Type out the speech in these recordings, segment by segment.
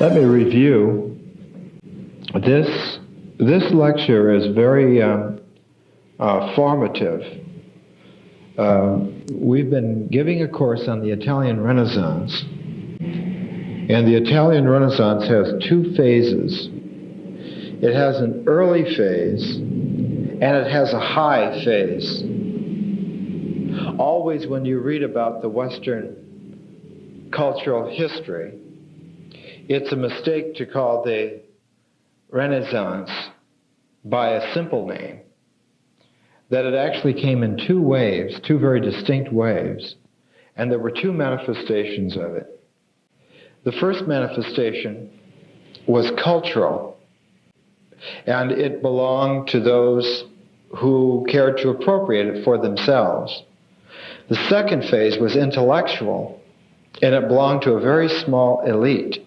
Let me review. This lecture is very formative. We've been giving a course on the Italian Renaissance, and the Italian Renaissance has two phases. It has an early phase, and it has a high phase. Always when you read about the Western cultural history, it's a mistake to call the Renaissance by a simple name, that it actually came in two waves, two very distinct waves, and there were two manifestations of it. The first manifestation was cultural, and it belonged to those who cared to appropriate it for themselves. The second phase was intellectual, and it belonged to a very small elite.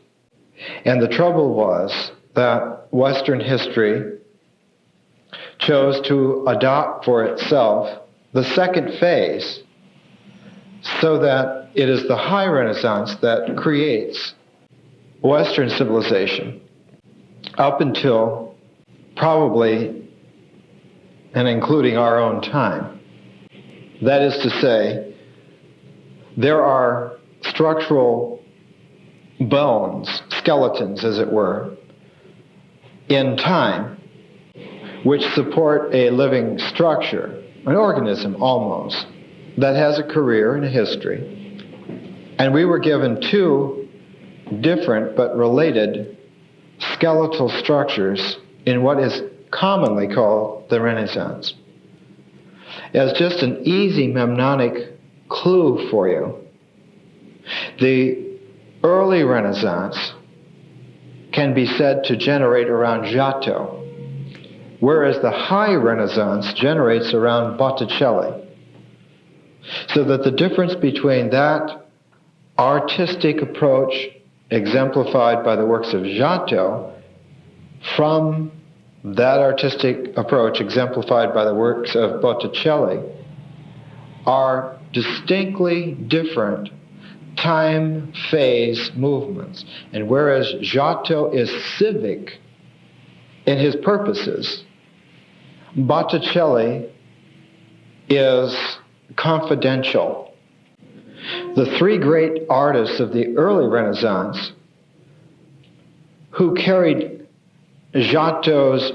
And the trouble was that Western history chose to adopt for itself the second phase, so that it is the high Renaissance that creates Western civilization up until probably and including our own time. That is to say, there are structural bones, skeletons as it were, in time, which support a living structure, an organism almost, that has a career and a history. And we were given two different but related skeletal structures in what is commonly called the Renaissance. As just an easy mnemonic clue for you, the early Renaissance can be said to generate around Giotto, whereas the high Renaissance generates around Botticelli. So that the difference between that artistic approach exemplified by the works of Giotto from that artistic approach exemplified by the works of Botticelli are distinctly different time phase movements. And whereas Giotto is civic in his purposes, Botticelli is confidential. The three great artists of the early Renaissance who carried Giotto's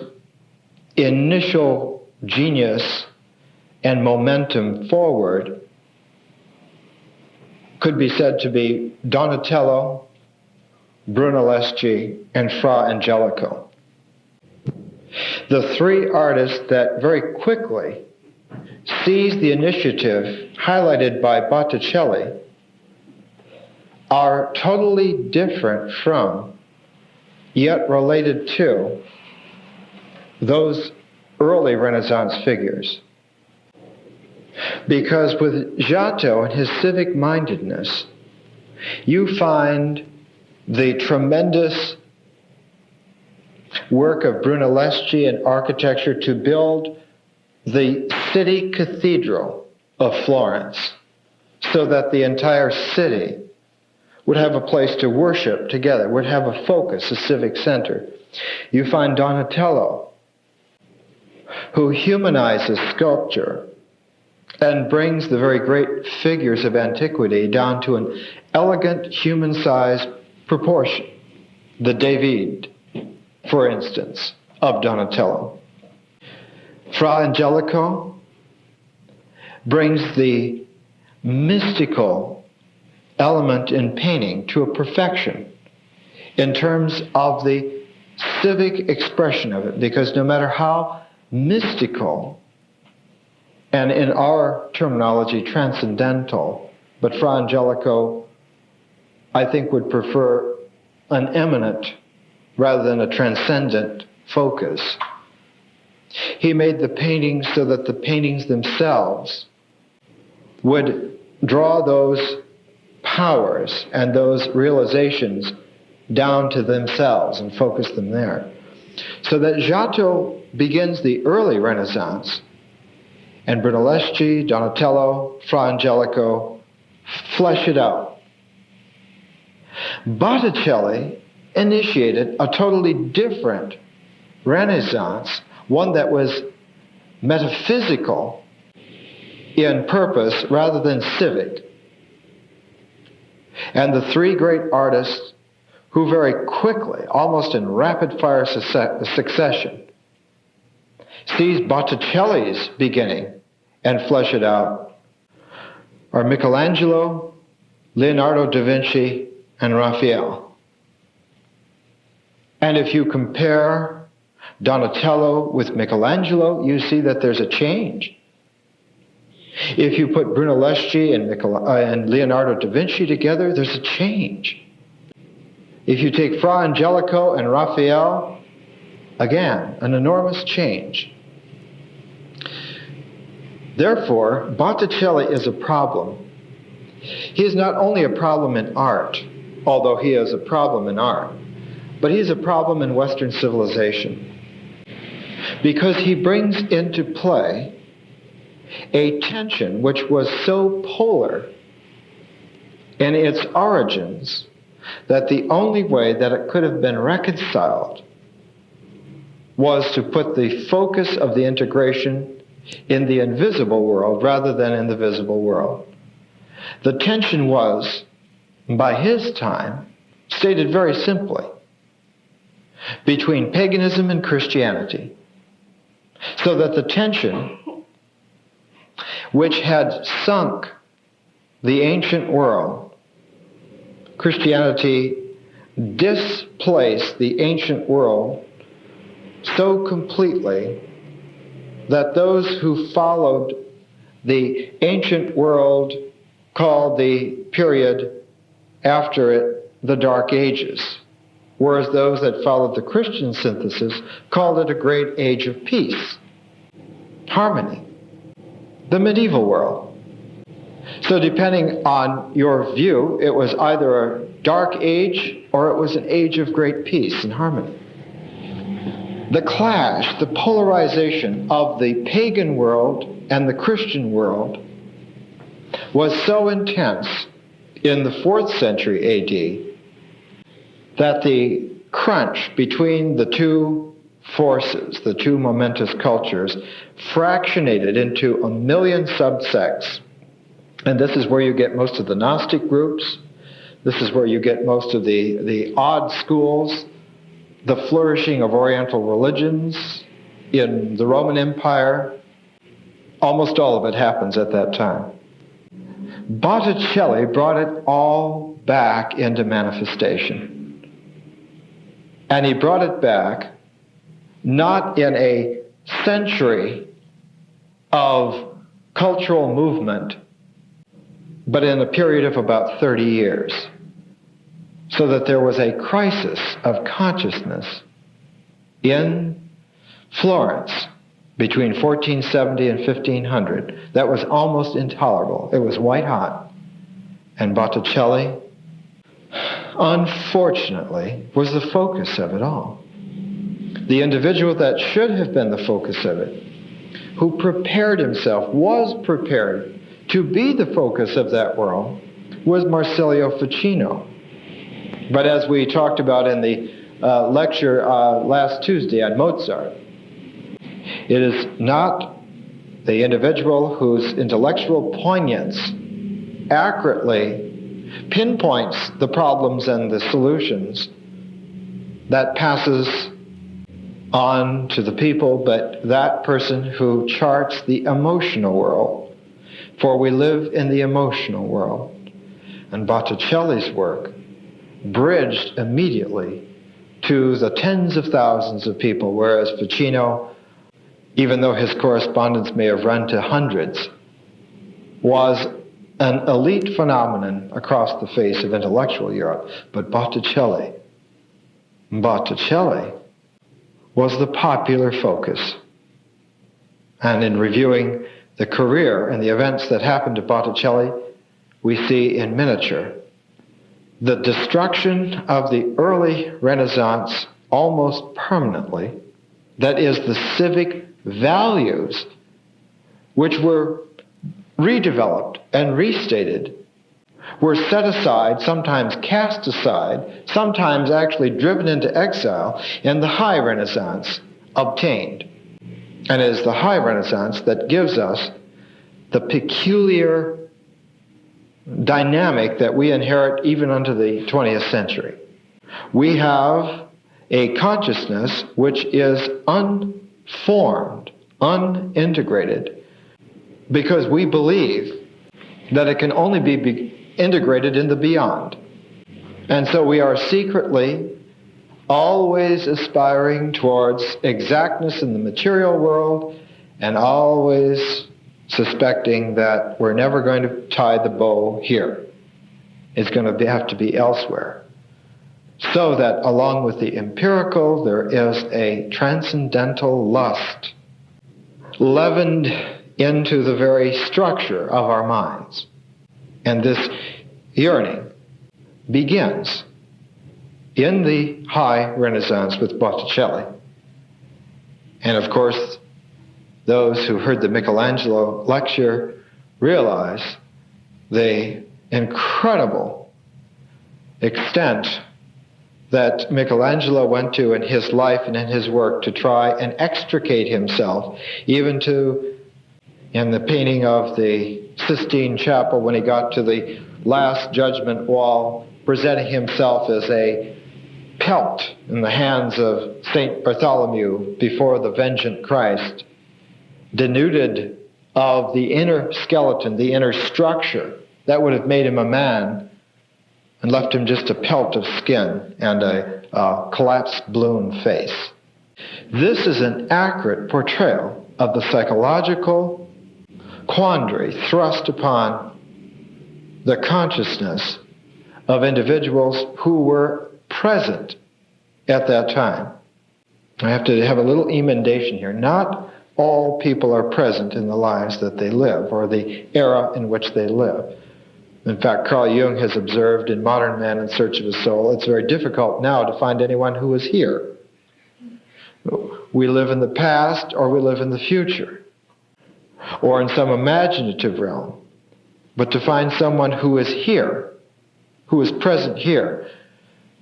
initial genius and momentum forward could be said to be Donatello, Brunelleschi, and Fra Angelico. The three artists that very quickly seized the initiative highlighted by Botticelli are totally different from, yet related to, those early Renaissance figures. Because with Giotto and his civic mindedness, you find the tremendous work of Brunelleschi in architecture to build the city cathedral of Florence, so that the entire city would have a place to worship together, would have a focus, a civic center. You find Donatello, who humanizes sculpture and brings the very great figures of antiquity down to an elegant human-sized proportion. The David, for instance, of Donatello. Fra Angelico brings the mystical element in painting to a perfection in terms of the civic expression of it, because no matter how mystical, and in our terminology, transcendental, but Fra Angelico, I think, would prefer an eminent rather than a transcendent focus. He made the paintings so that the paintings themselves would draw those powers and those realizations down to themselves and focus them there. So that Giotto begins the early Renaissance, and Brunelleschi, Donatello, Fra Angelico flesh it out. Botticelli initiated a totally different Renaissance, one that was metaphysical in purpose rather than civic. And the three great artists who very quickly, almost in rapid-fire succession, seized Botticelli's beginning and flesh it out are Michelangelo, Leonardo da Vinci, and Raphael. And if you compare Donatello with Michelangelo, you see that there's a change. If you put Brunelleschi and Leonardo da Vinci together, there's a change. If you take Fra Angelico and Raphael, again, an enormous change. Therefore, Botticelli is a problem. He is not only a problem in art, although he is a problem in art, but he's a problem in Western civilization, because he brings into play a tension which was so polar in its origins that the only way that it could have been reconciled was to put the focus of the integration in the invisible world rather than in the visible world. The tension was, by his time, stated very simply, between paganism and Christianity, so that the tension which had sunk the ancient world, Christianity displaced the ancient world so completely that those who followed the ancient world called the period after it the Dark Ages, whereas those that followed the Christian synthesis called it a great age of peace, harmony, the medieval world. So depending on your view, it was either a dark age or it was an age of great peace and harmony. The clash, the polarization of the pagan world and the Christian world was so intense in the 4th century AD that the crunch between the two forces, the two momentous cultures, fractionated into a million subsects. And this is where you get most of the Gnostic groups. This is where you get most of the odd schools, the flourishing of Oriental religions in the Roman Empire. Almost all of it happens at that time. Botticelli brought it all back into manifestation. And he brought it back not in a century of cultural movement, but in a period of about 30 years. So that there was a crisis of consciousness in Florence between 1470 and 1500 that was almost intolerable. It was white hot. And Botticelli, unfortunately, was the focus of it all. The individual that should have been the focus of it, who prepared himself, was prepared to be the focus of that world, was Marsilio Ficino. But as we talked about in the lecture last Tuesday on Mozart, it is not the individual whose intellectual poignance accurately pinpoints the problems and the solutions that passes on to the people, but that person who charts the emotional world. For we live in the emotional world. And Botticelli's work bridged immediately to the tens of thousands of people, whereas Ficino, even though his correspondence may have run to hundreds, was an elite phenomenon across the face of intellectual Europe. But Botticelli was the popular focus. And in reviewing the career and the events that happened to Botticelli, we see in miniature the destruction of the early Renaissance almost permanently, that is, the civic values which were redeveloped and restated were set aside, sometimes cast aside, sometimes actually driven into exile, and the High Renaissance obtained. And it is the High Renaissance that gives us the peculiar dynamic that we inherit even into the 20th century. We have a consciousness which is unformed, unintegrated, because we believe that it can only be integrated in the beyond. And so we are secretly always aspiring towards exactness in the material world and always suspecting that we're never going to tie the bow here. It's going to have to be elsewhere. So that along with the empirical, there is a transcendental lust leavened into the very structure of our minds. And this yearning begins in the High Renaissance with Botticelli. And of course, those who heard the Michelangelo lecture realize the incredible extent that Michelangelo went to in his life and in his work to try and extricate himself, even to, in the painting of the Sistine Chapel, when he got to the Last Judgment wall, presenting himself as a pelt in the hands of St. Bartholomew before the vengeant Christ, denuded of the inner skeleton, the inner structure that would have made him a man, and left him just a pelt of skin and a collapsed balloon face. This is an accurate portrayal of the psychological quandary thrust upon the consciousness of individuals who were present at that time. I have to have a little emendation here. Not all people are present in the lives that they live or the era in which they live. In fact, Carl Jung has observed in Modern Man in Search of His Soul, it's very difficult now to find anyone who is here. We live in the past or we live in the future, or in some imaginative realm. But to find someone who is here, who is present here,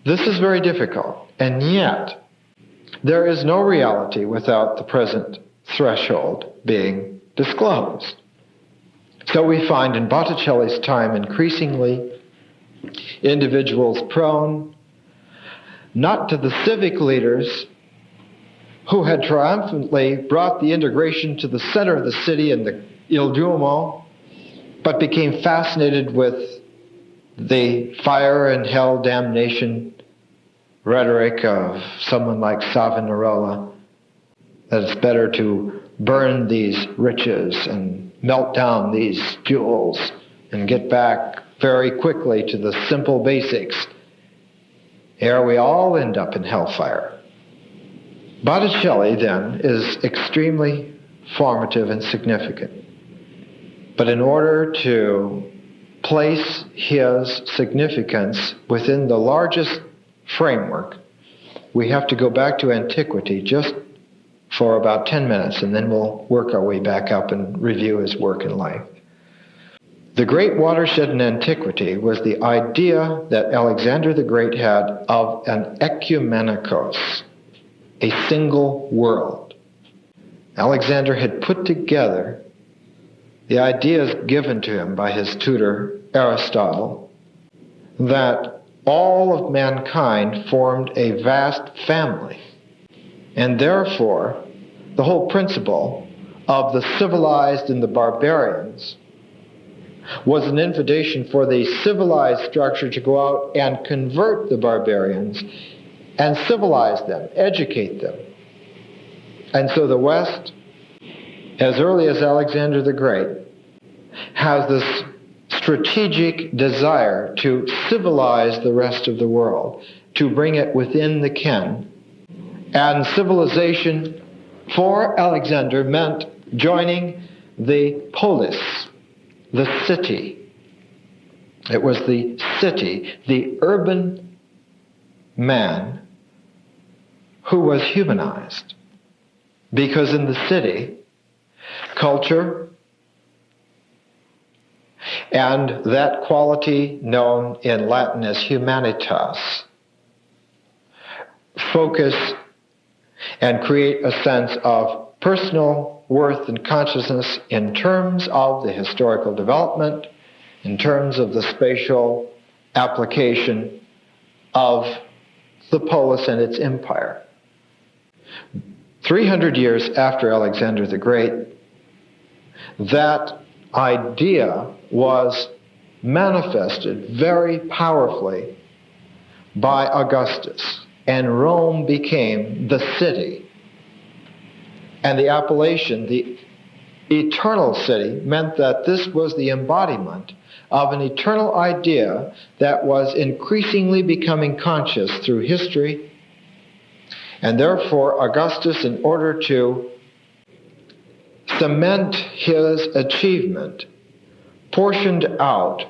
this is very difficult. And yet, there is no reality without the present threshold being disclosed. So we find in Botticelli's time increasingly individuals prone not to the civic leaders who had triumphantly brought the integration to the center of the city in the Il Duomo, but became fascinated with the fire and hell damnation rhetoric of someone like Savonarola, that it's better to burn these riches and melt down these jewels and get back very quickly to the simple basics, ere we all end up in hellfire. Botticelli, then, is extremely formative and significant. But in order to place his significance within the largest framework, we have to go back to antiquity just for about 10 minutes, and then we'll work our way back up and review his work and life. The great watershed in antiquity was the idea that Alexander the Great had of an ekumenikos, a single world. Alexander had put together the ideas given to him by his tutor Aristotle that all of mankind formed a vast family. And therefore, the whole principle of the civilized and the barbarians was an invitation for the civilized structure to go out and convert the barbarians and civilize them, educate them. And so the West, as early as Alexander the Great, has this strategic desire to civilize the rest of the world, to bring it within the ken. And civilization for Alexander meant joining the polis, the city. It was the city, the urban man who was humanized. Because in the city, culture And that quality, known in Latin as humanitas, focus and create a sense of personal worth and consciousness in terms of the historical development, in terms of the spatial application of the polis and its empire. 300 years after Alexander the Great, that idea was manifested very powerfully by Augustus, and Rome became the city. And the appellation, the eternal city, meant that this was the embodiment of an eternal idea that was increasingly becoming conscious through history. And therefore, Augustus, in order to cement his achievement, portioned out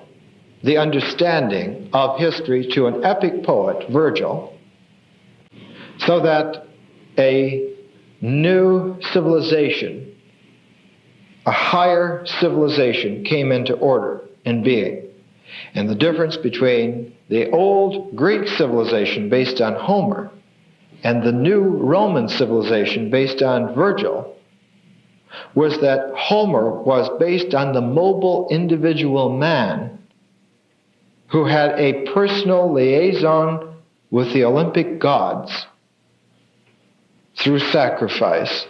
the understanding of history to an epic poet, Virgil, so that a new civilization, a higher civilization, came into order and being. And the difference between the old Greek civilization based on Homer and the new Roman civilization based on Virgil was that Homer was based on the mobile individual man who had a personal liaison with the Olympic gods through sacrifice,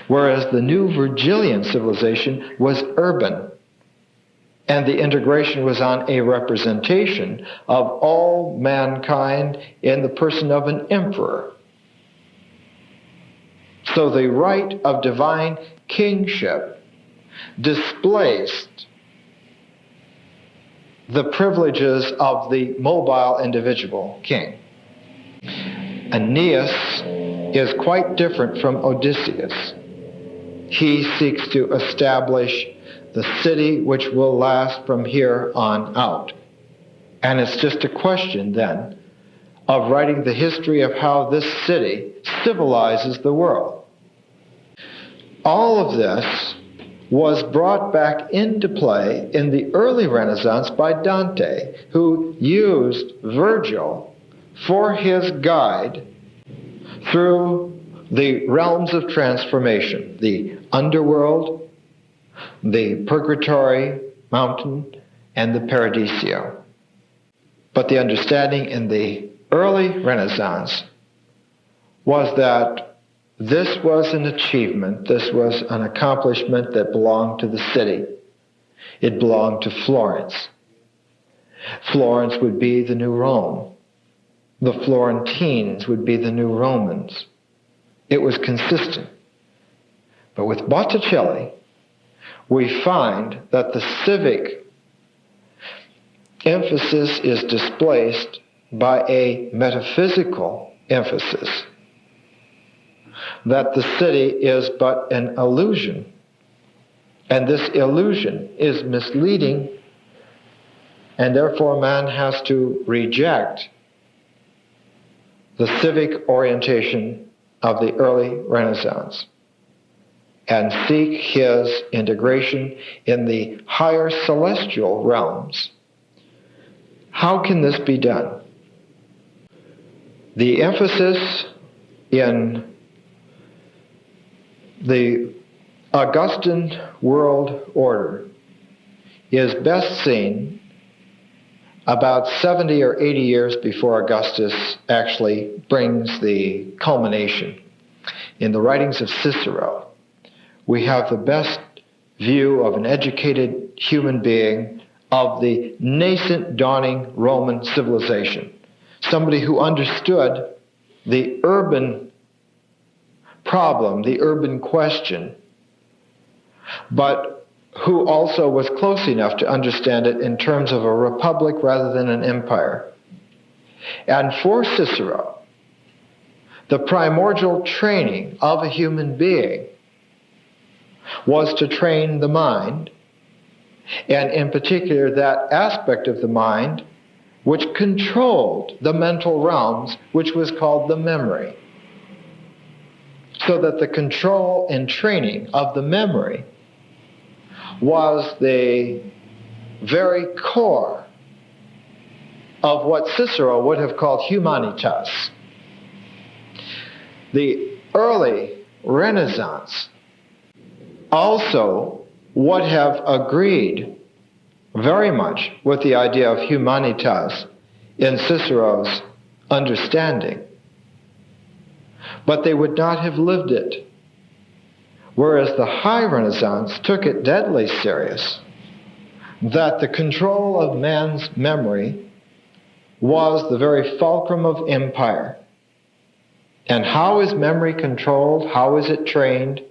whereas the new Virgilian civilization was urban, and the integration was on a representation of all mankind in the person of an emperor. So the right of divine kingship displaced the privileges of the mobile individual king. Aeneas is quite different from Odysseus. He seeks to establish the city which will last from here on out. And it's just a question then of writing the history of how this city civilizes the world. All of this was brought back into play in the early Renaissance by Dante, who used Virgil for his guide through the realms of transformation, the underworld, the purgatory mountain, and the Paradiso. But the understanding in the early Renaissance was that this was an achievement, this was an accomplishment that belonged to the city. It belonged to Florence. Florence would be the new Rome. The Florentines would be the new Romans. It was consistent. But with Botticelli, we find that the civic emphasis is displaced by a metaphysical emphasis, that the city is but an illusion, and this illusion is misleading, and therefore man has to reject the civic orientation of the early Renaissance and seek his integration in the higher celestial realms. How can this be done? The emphasis in the Augustan world order is best seen about 70 or 80 years before Augustus actually brings the culmination. In the writings of Cicero, we have the best view of an educated human being of the nascent dawning Roman civilization. Somebody who understood the urban problem, the urban question, but who also was close enough to understand it in terms of a republic rather than an empire. And for Cicero, the primordial training of a human being was to train the mind, and in particular that aspect of the mind which controlled the mental realms, which was called the memory. So that the control and training of the memory was the very core of what Cicero would have called humanitas. The early Renaissance also would have agreed very much with the idea of humanitas in Cicero's understanding, but they would not have lived it. Whereas the High Renaissance took it deadly serious that the control of man's memory was the very fulcrum of empire. And how is memory controlled? How is it trained?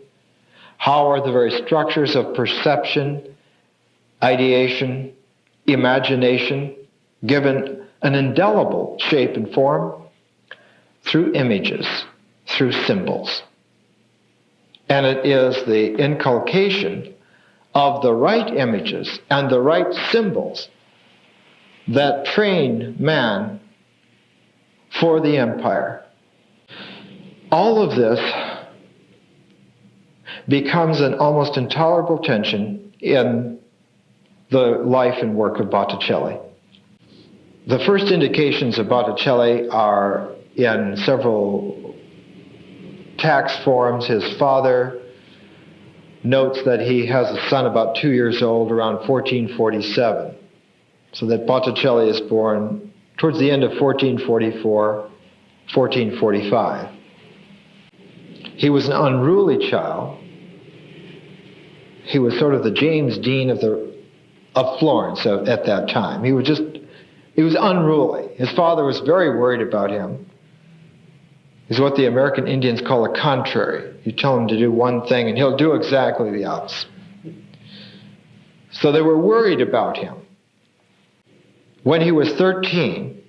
How are the very structures of perception, ideation, imagination given an indelible shape and form? Through images, through symbols. And it is the inculcation of the right images and the right symbols that train man for the empire. All of this becomes an almost intolerable tension in the life and work of Botticelli. The first indications of Botticelli are in several text forms. His father notes that he has a son about 2 years old around 1447, so that Botticelli is born towards the end of 1444, 1445. He was an unruly child. He was sort of the James Dean of Florence at that time. He was unruly. His father was very worried about him. He's what the American Indians call a contrary. You tell him to do one thing and he'll do exactly the opposite. So they were worried about him. When he was 13,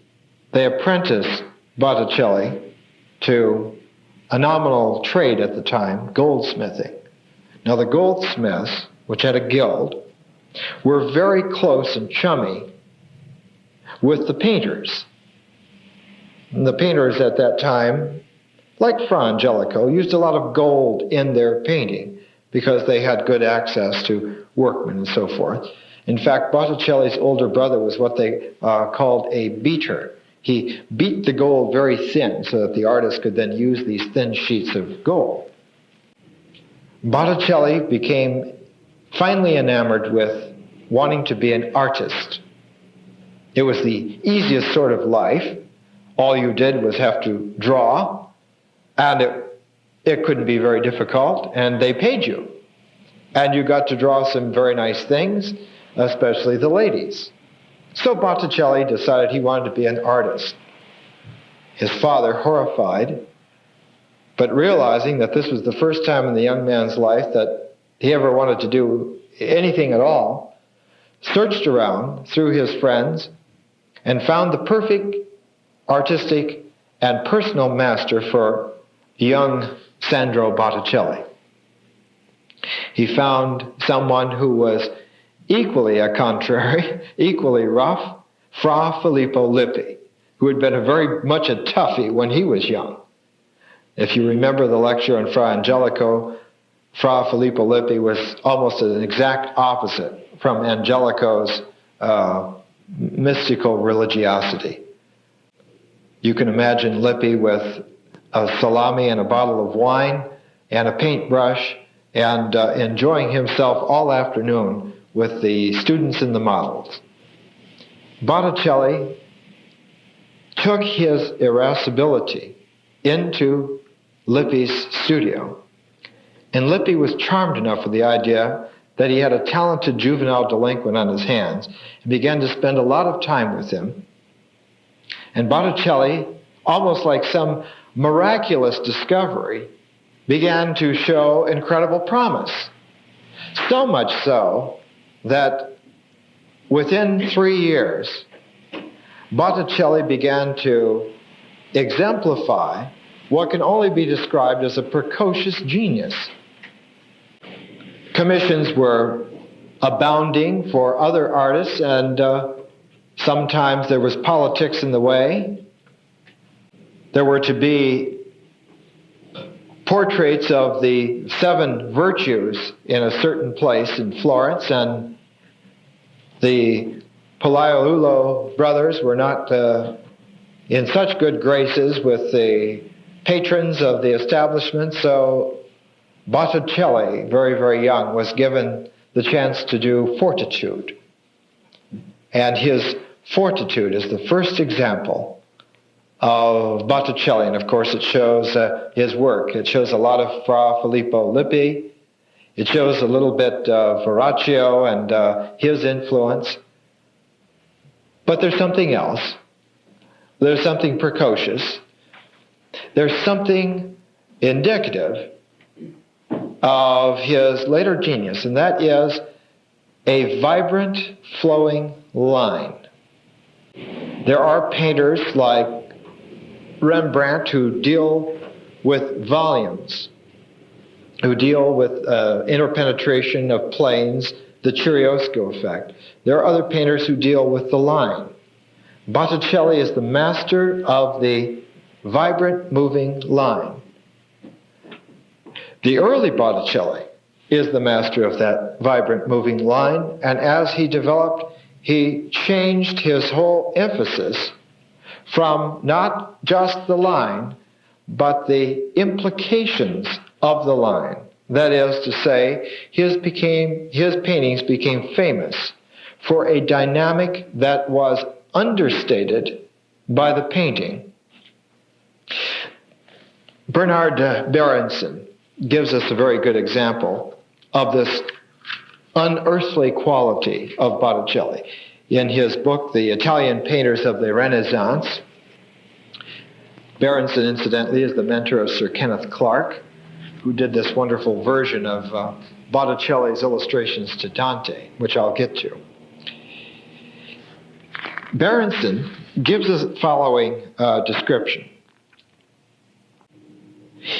they apprenticed Botticelli to a nominal trade at the time, goldsmithing. Now the goldsmiths, which had a guild, were very close and chummy with the painters. And the painters at that time, like Fra Angelico, used a lot of gold in their painting because they had good access to workmen and so forth. In fact, Botticelli's older brother was what they called a beater. He beat the gold very thin so that the artist could then use these thin sheets of gold. Botticelli became finally enamored with wanting to be an artist. It was the easiest sort of life. All you did was have to draw, and it couldn't be very difficult, and they paid you. And you got to draw some very nice things, especially the ladies. So Botticelli decided he wanted to be an artist. His father, horrified, but realizing that this was the first time in the young man's life that he ever wanted to do anything at all, searched around through his friends and found the perfect artistic and personal master for young Sandro Botticelli. He found someone who was equally a contrary, equally rough, Fra Filippo Lippi, who had been very much a toughie when he was young. If you remember the lecture on Fra Angelico, Fra Filippo Lippi was almost an exact opposite from Angelico's mystical religiosity. You can imagine Lippi with a salami and a bottle of wine and a paintbrush and enjoying himself all afternoon with the students and the models. Botticelli took his irascibility into Lippi's studio, and Lippi was charmed enough with the idea that he had a talented juvenile delinquent on his hands and began to spend a lot of time with him. And Botticelli, almost like some miraculous discovery, began to show incredible promise. So much so that within 3 years, Botticelli began to exemplify what can only be described as a precocious genius. Commissions were abounding for other artists, and sometimes there was politics in the way. There were to be portraits of the 7 virtues in a certain place in Florence, and the Palaiologos brothers were not in such good graces with the patrons of the establishment, so Botticelli, very, very young, was given the chance to do Fortitude. And his Fortitude is the first example of Botticelli, and of course it shows his work. It shows a lot of Fra Filippo Lippi. It shows a little bit of Verrocchio and his influence. But there's something else. There's something precocious. There's something indicative of his later genius, and that is a vibrant, flowing line. There are painters like Rembrandt who deal with volumes, who deal with interpenetration of planes, the Chiriosco effect. There are other painters who deal with the line. Botticelli is the master of the vibrant, moving line. The early Botticelli is the master of that vibrant, moving line, and as he developed, he changed his whole emphasis from not just the line, but the implications of the line. That is to say, his paintings became famous for a dynamic that was understated by the painting. Bernard Berenson gives us a very good example of this unearthly quality of Botticelli. In his book, The Italian Painters of the Renaissance, Berenson, incidentally, is the mentor of Sir Kenneth Clark, who did this wonderful version of Botticelli's illustrations to Dante, which I'll get to. Berenson gives us the following description.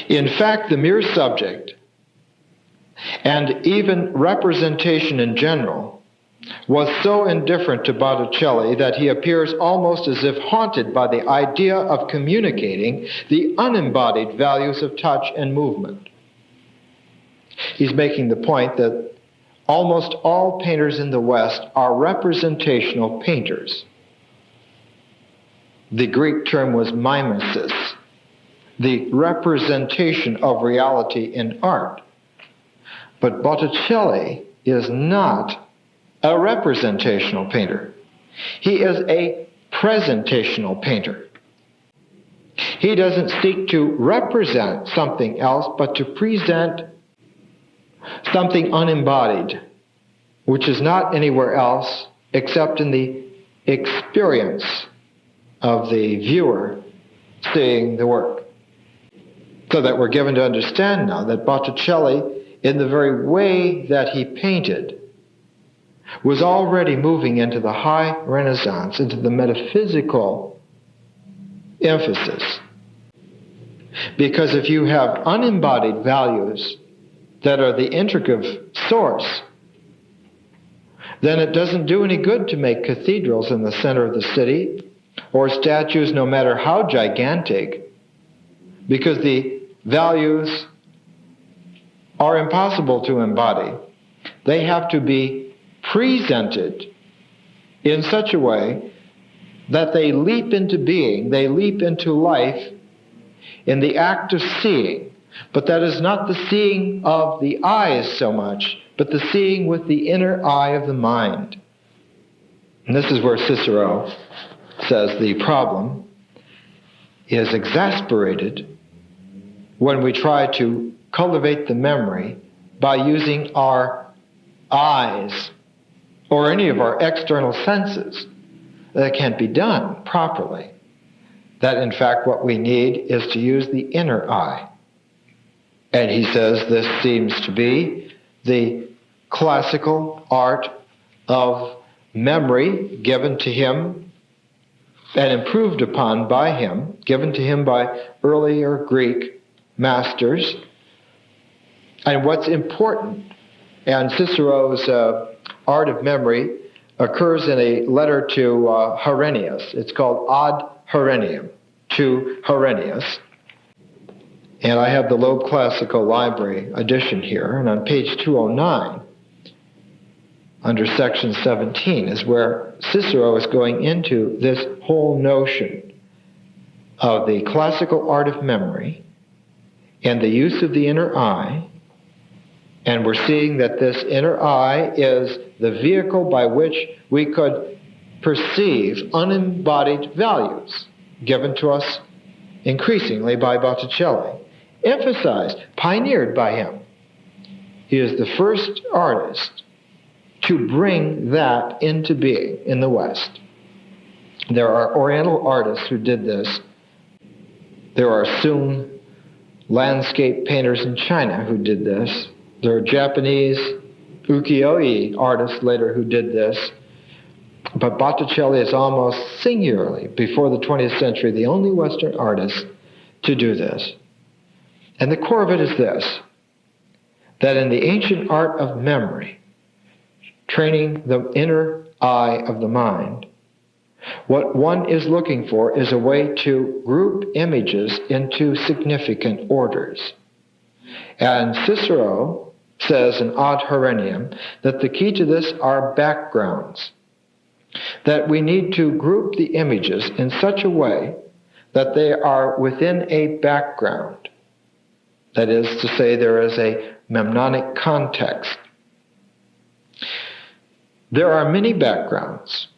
In fact, the mere subject, and even representation in general, was so indifferent to Botticelli that he appears almost as if haunted by the idea of communicating the unembodied values of touch and movement. He's making the point that almost all painters in the West are representational painters. The Greek term was mimesis, the representation of reality in art. But Botticelli is not a representational painter. He is a presentational painter. He doesn't seek to represent something else, but to present something unembodied, which is not anywhere else except in the experience of the viewer seeing the work. So that we're given to understand now that Botticelli, in the very way that he painted, was already moving into the high Renaissance, into the metaphysical emphasis. Because if you have unembodied values that are the intricate source, then it doesn't do any good to make cathedrals in the center of the city or statues no matter how gigantic, because the values are impossible to embody. They have to be presented in such a way that they leap into being, they leap into life in the act of seeing. But that is not the seeing of the eyes so much, but the seeing with the inner eye of the mind. And this is where Cicero says the problem is exasperated when we try to cultivate the memory by using our eyes or any of our external senses. That can't be done properly. That, in fact, what we need is to use the inner eye. And he says this seems to be the classical art of memory given to him and improved upon by him, given to him by earlier Greek masters. And what's important, and Cicero's art of memory occurs in a letter to Herennius. It's called Ad Herennium, to Herennius. And I have the Loeb Classical Library edition here, and on page 209, under section 17, is where Cicero is going into this whole notion of the classical art of memory and the use of the inner eye. And we're seeing that this inner eye is the vehicle by which we could perceive unembodied values given to us increasingly by Botticelli, emphasized, pioneered by him. He is the first artist to bring that into being in the West. There are Oriental artists who did this. There are soon landscape painters in China who did this. There are Japanese ukiyo-e artists later who did this. But Botticelli is almost singularly, before the 20th century, the only Western artist to do this. And the core of it is this, that in the ancient art of memory, training the inner eye of the mind, what one is looking for is a way to group images into significant orders. And Cicero says in Ad Herennium that the key to this are backgrounds, that we need to group the images in such a way that they are within a background. That is to say, there is a mnemonic context. There are many backgrounds,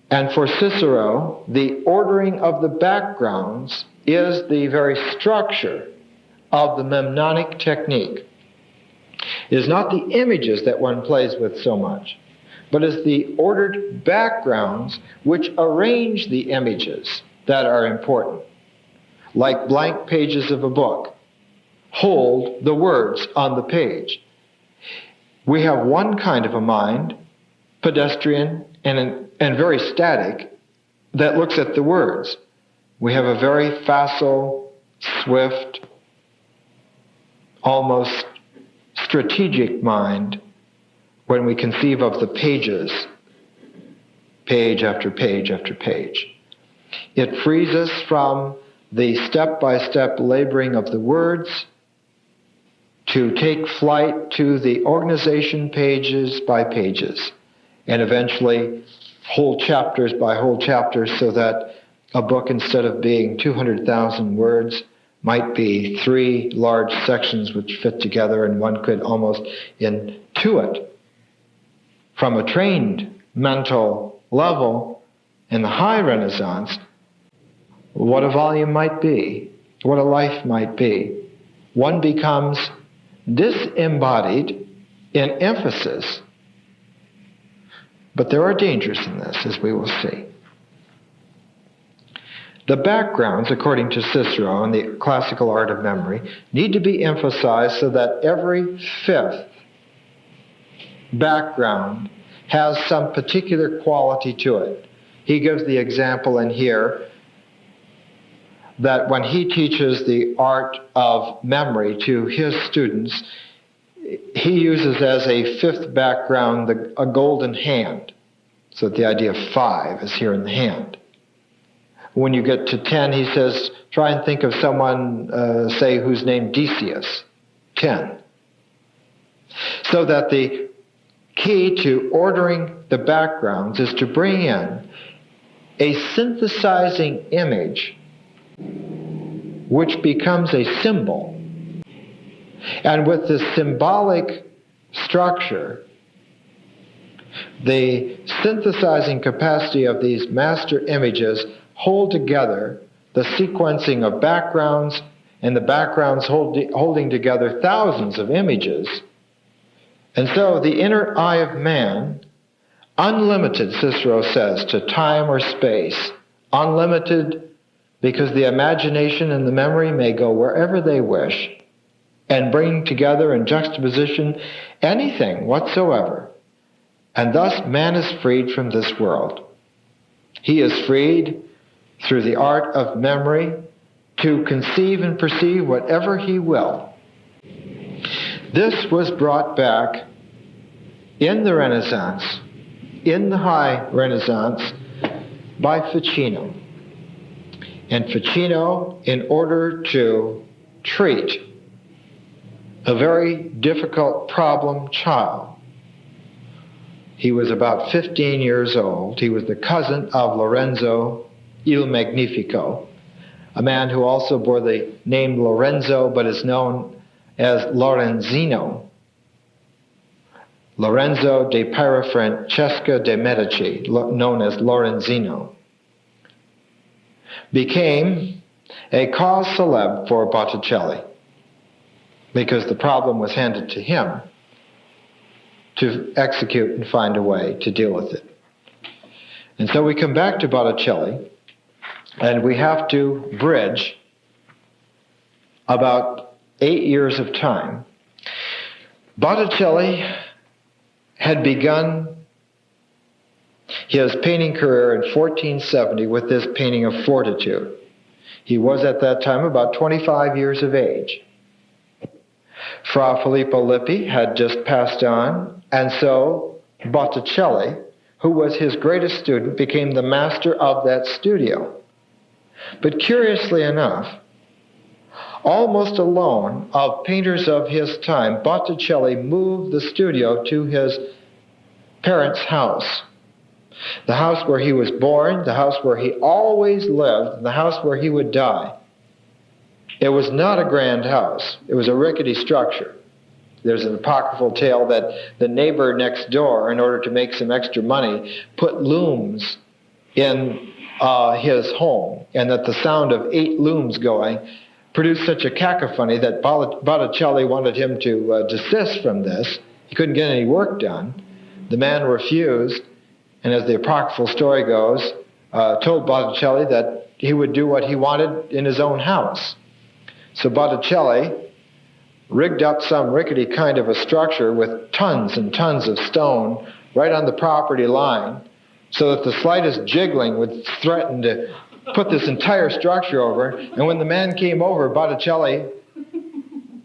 and for Cicero, the ordering of the backgrounds is the very structure of the mnemonic technique. It is not the images that one plays with so much, but is the ordered backgrounds which arrange the images that are important. Like blank pages of a book, hold the words on the page. We have one kind of a mind, pedestrian and very static, that looks at the words. We have a very facile, swift, almost strategic mind when we conceive of the pages, page after page after page. It frees us from the step-by-step laboring of the words to take flight to the organization pages by pages, and eventually whole chapters by whole chapters, so that a book, instead of being 200,000 words, might be 3 large sections which fit together, and one could almost intuit from a trained mental level in the high Renaissance what a volume might be, what a life might be. One becomes disembodied in emphasis. But there are dangers in this, as we will see. The backgrounds, according to Cicero in the classical art of memory, need to be emphasized so that every fifth background has some particular quality to it. He gives the example in here that when he teaches the art of memory to his students, he uses as a fifth background a golden hand. So that the idea of 5 is here in the hand. When you get to 10, he says, try and think of someone, say, who's named Decius. 10. So that the key to ordering the backgrounds is to bring in a synthesizing image which becomes a symbol. And with this symbolic structure, the synthesizing capacity of these master images hold together the sequencing of backgrounds, and the backgrounds holding together thousands of images. And so the inner eye of man, unlimited, Cicero says, to time or space, unlimited because the imagination and the memory may go wherever they wish and bring together in juxtaposition anything whatsoever. And thus man is freed from this world. He is freed through the art of memory to conceive and perceive whatever he will. This was brought back in the Renaissance, in the high Renaissance, by Ficino. And Ficino, in order to treat a very difficult problem child. He was about 15 years old. He was the cousin of Lorenzo il Magnifico, a man who also bore the name Lorenzo but is known as Lorenzino. Lorenzo de Pera Francesca de Medici, known as Lorenzino, became a cause célèbre for Botticelli because the problem was handed to him to execute and find a way to deal with it. And so we come back to Botticelli, and we have to bridge about 8 years of time. Botticelli had begun his painting career in 1470 with this painting of Fortitude. He was at that time about 25 years of age. Fra Filippo Lippi had just passed on, and so Botticelli, who was his greatest student, became the master of that studio. But curiously enough, almost alone of painters of his time, Botticelli moved the studio to his parents' house. The house where he was born, the house where he always lived, the house where he would die. It was not a grand house. It was a rickety structure. There's an apocryphal tale that the neighbor next door, in order to make some extra money, put looms in his home, and that the sound of 8 looms going produced such a cacophony that Botticelli wanted him to desist from this. He couldn't get any work done. The man refused, and as the apocryphal story goes, told Botticelli that he would do what he wanted in his own house. So Botticelli rigged up some rickety kind of a structure with tons and tons of stone right on the property line, so that the slightest jiggling would threaten to put this entire structure over. And when the man came over, Botticelli,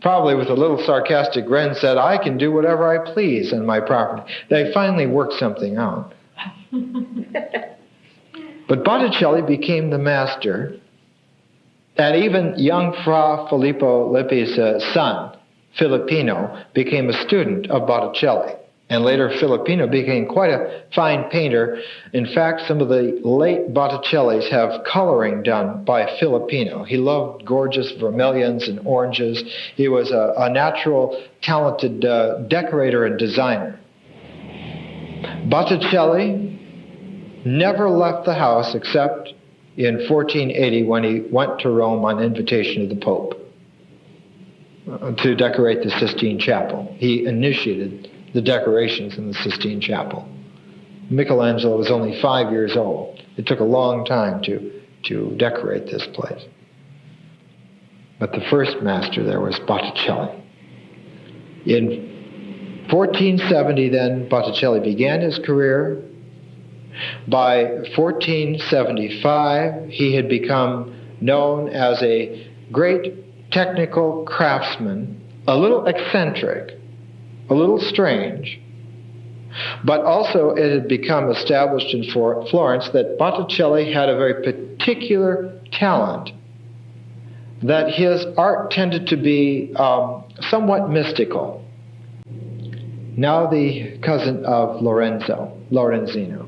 probably with a little sarcastic grin, said, "I can do whatever I please on my property." They finally worked something out. But Botticelli became the master, and even young Fra Filippo Lippi's son, Filippino, became a student of Botticelli. And later Filippino became quite a fine painter. In fact, some of the late Botticellis have coloring done by Filippino. He loved gorgeous vermilions and oranges. He was a natural, talented decorator and designer. Botticelli never left the house except in 1480 when he went to Rome on invitation of the Pope to decorate the Sistine Chapel. He initiated the decorations in the Sistine Chapel. Michelangelo was only 5 years old. It took a long time to decorate this place. But the first master there was Botticelli. In 1470 then, Botticelli began his career. By 1475, he had become known as a great technical craftsman, a little eccentric, a little strange, but also it had become established in Florence that Botticelli had a very particular talent, that his art tended to be somewhat mystical. Now the cousin of Lorenzino.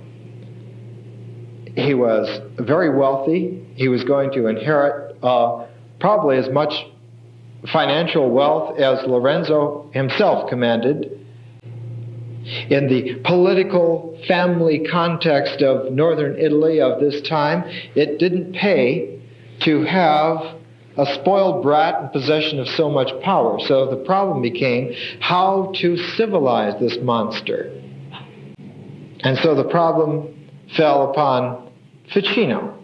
He was very wealthy. He was going to inherit probably as much financial wealth as Lorenzo himself commanded. In the political family context of northern Italy of this time, it didn't pay to have a spoiled brat in possession of so much power. So the problem became how to civilize this monster. And so the problem fell upon Ficino,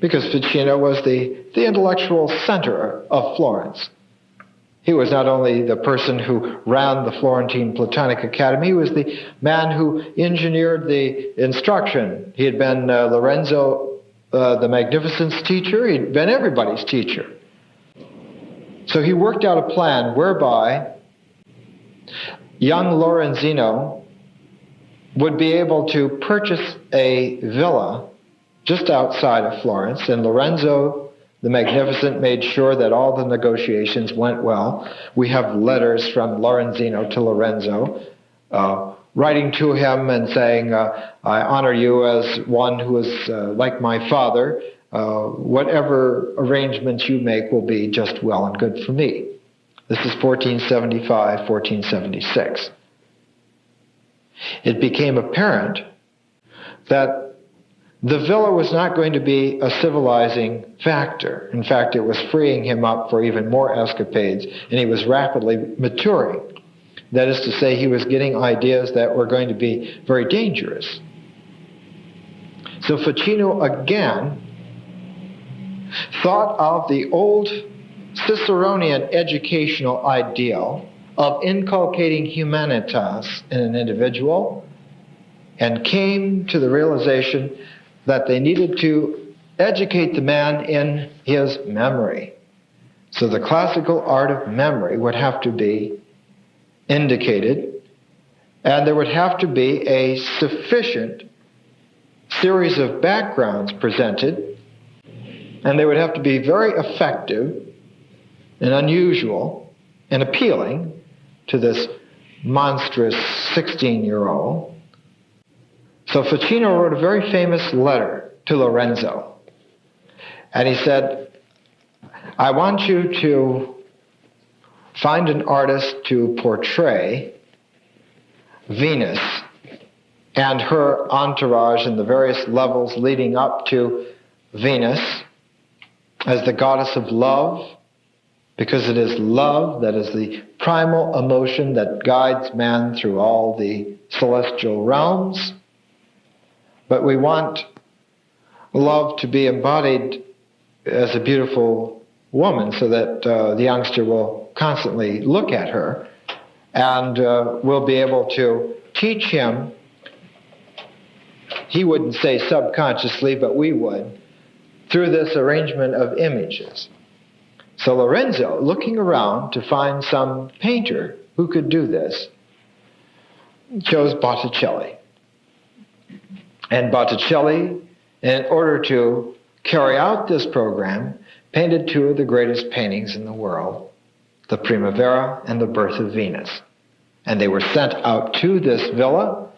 because Ficino was the intellectual center of Florence. He was not only the person who ran the Florentine Platonic Academy, he was the man who engineered the instruction. He had been Lorenzo the Magnificent's teacher. He'd been everybody's teacher. So he worked out a plan whereby young Lorenzino would be able to purchase a villa just outside of Florence, and Lorenzo the Magnificent made sure that all the negotiations went well. We have letters from Lorenzino to Lorenzo, writing to him and saying, I honor you as one who is like my father. Whatever arrangements you make will be just well and good for me. This is 1475, 1476. It became apparent that the villa was not going to be a civilizing factor. In fact, it was freeing him up for even more escapades, and he was rapidly maturing. That is to say, he was getting ideas that were going to be very dangerous. So Ficino again thought of the old Ciceronian educational ideal of inculcating humanitas in an individual, and came to the realization that they needed to educate the man in his memory. So the classical art of memory would have to be indicated, and there would have to be a sufficient series of backgrounds presented, and they would have to be very effective and unusual and appealing to this monstrous 16-year-old. So Ficino wrote a very famous letter to Lorenzo, and he said, I want you to find an artist to portray Venus and her entourage and the various levels leading up to Venus as the goddess of love, because it is love that is the primal emotion that guides man through all the celestial realms. But we want love to be embodied as a beautiful woman so that the youngster will constantly look at her, and will be able to teach him, he wouldn't say subconsciously, but we would, through this arrangement of images. So Lorenzo, looking around to find some painter who could do this, chose Botticelli. And Botticelli, in order to carry out this program, painted two of the greatest paintings in the world, the Primavera and the Birth of Venus. And they were sent out to this villa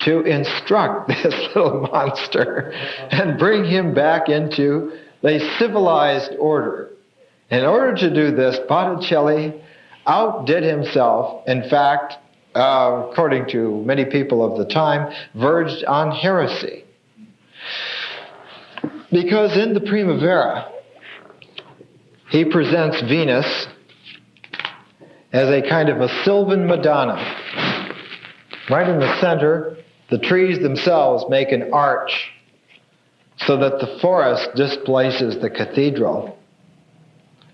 to instruct this little monster and bring him back into a civilized order. In order to do this, Botticelli outdid himself. In fact, according to many people of the time, verged on heresy. Because in the Primavera, he presents Venus as a kind of a sylvan Madonna. Right in the center, the trees themselves make an arch so that the forest displaces the cathedral.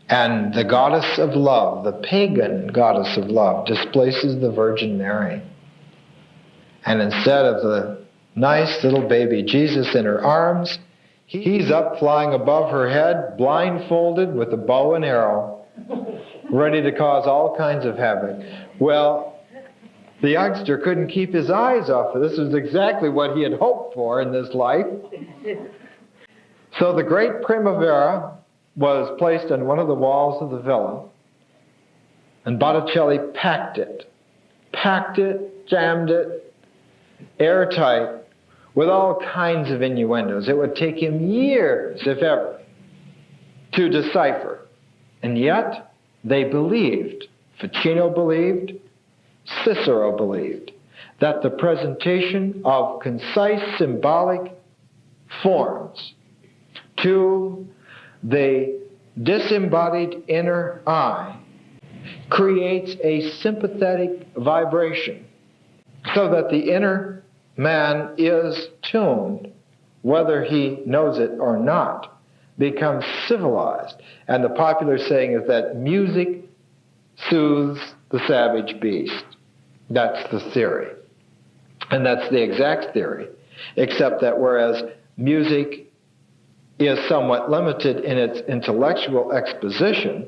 And the goddess of love, the pagan goddess of love, displaces the Virgin Mary. And instead of the nice little baby Jesus in her arms, he's up flying above her head, blindfolded with a bow and arrow, ready to cause all kinds of havoc. Well, the youngster couldn't keep his eyes off of this. This was exactly what he had hoped for in this life. So the great Primavera was placed on one of the walls of the villa, and Botticelli packed it, jammed it, airtight, with all kinds of innuendos. It would take him years, if ever, to decipher. And yet, they believed, Ficino believed, Cicero believed, that the presentation of concise symbolic forms to the disembodied inner eye creates a sympathetic vibration so that the inner man is tuned, whether he knows it or not, becomes civilized. And the popular saying is that music soothes the savage beast. That's the theory. And that's the exact theory, except that whereas music is somewhat limited in its intellectual exposition,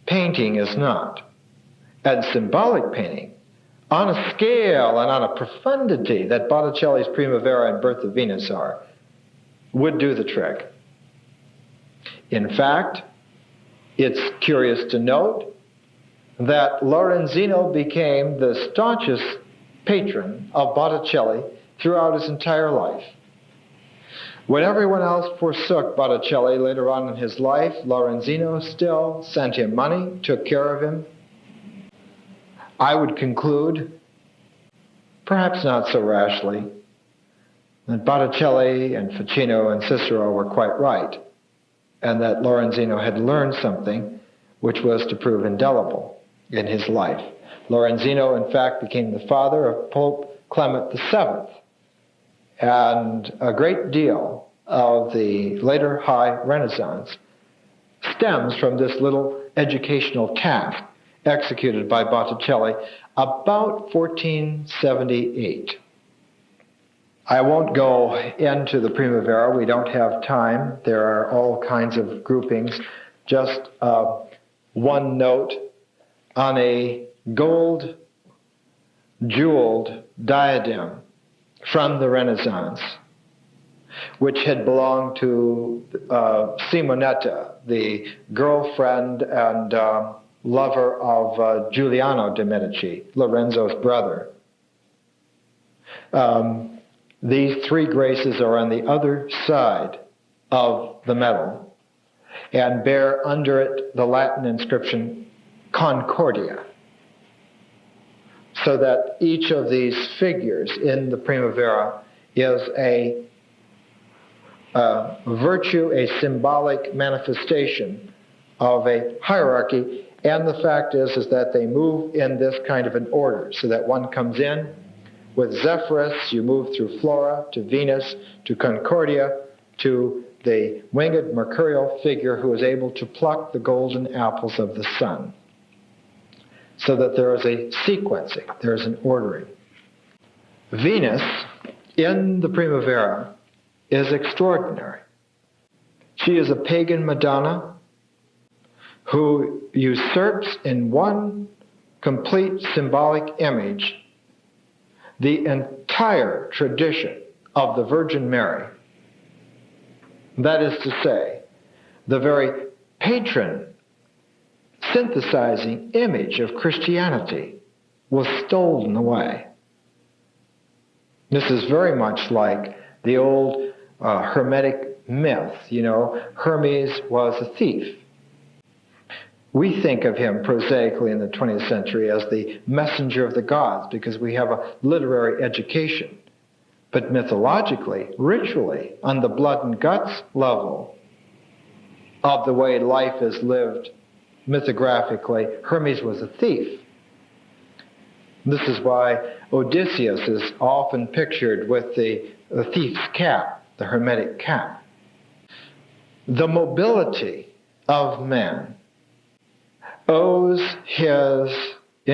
painting is not. And symbolic painting, on a scale and on a profundity that Botticelli's Primavera and Birth of Venus are, would do the trick. In fact, it's curious to note that Lorenzino became the staunchest patron of Botticelli throughout his entire life. When everyone else forsook Botticelli later on in his life, Lorenzino still sent him money, took care of him. I would conclude, perhaps not so rashly, that Botticelli and Ficino and Cicero were quite right, and that Lorenzino had learned something which was to prove indelible in his life. Lorenzino, in fact, became the father of Pope Clement VII, and a great deal of the later High Renaissance stems from this little educational task executed by Botticelli about 1478. I won't go into the Primavera. We don't have time. There are all kinds of groupings. Just one note on a gold jeweled diadem from the Renaissance, which had belonged to Simonetta, the girlfriend and lover of Giuliano de' Medici, Lorenzo's brother. These three graces are on the other side of the medal and bear under it the Latin inscription Concordia, so that each of these figures in the Primavera is a virtue, a symbolic manifestation of a hierarchy. And the fact is that they move in this kind of an order, so that one comes in with Zephyrus, you move through Flora to Venus to Concordia to the winged mercurial figure who is able to pluck the golden apples of the sun. So that there is a sequencing, there is an ordering. Venus in the Primavera is extraordinary. She is a pagan Madonna who usurps in one complete symbolic image the entire tradition of the Virgin Mary. That is to say, the very patron synthesizing image of Christianity was stolen away. This is very much like the old Hermetic myth. You know, Hermes was a thief. We think of him prosaically in the 20th century as the messenger of the gods because we have a literary education. But mythologically, ritually, on the blood and guts level of the way life is lived mythographically, Hermes was a thief. This is why Odysseus is often pictured with the thief's cap, the Hermetic cap. The mobility of man owes the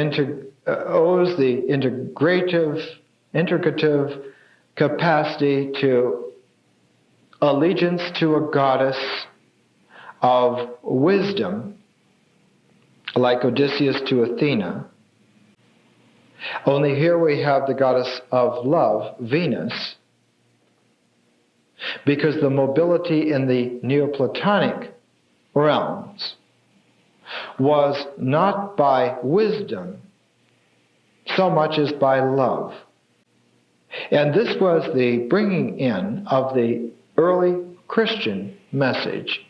integrative capacity to allegiance to a goddess of wisdom, like Odysseus to Athena. Only here we have the goddess of love, Venus, because the mobility in the Neoplatonic realms was not by wisdom so much as by love. And this was the bringing in of the early Christian message.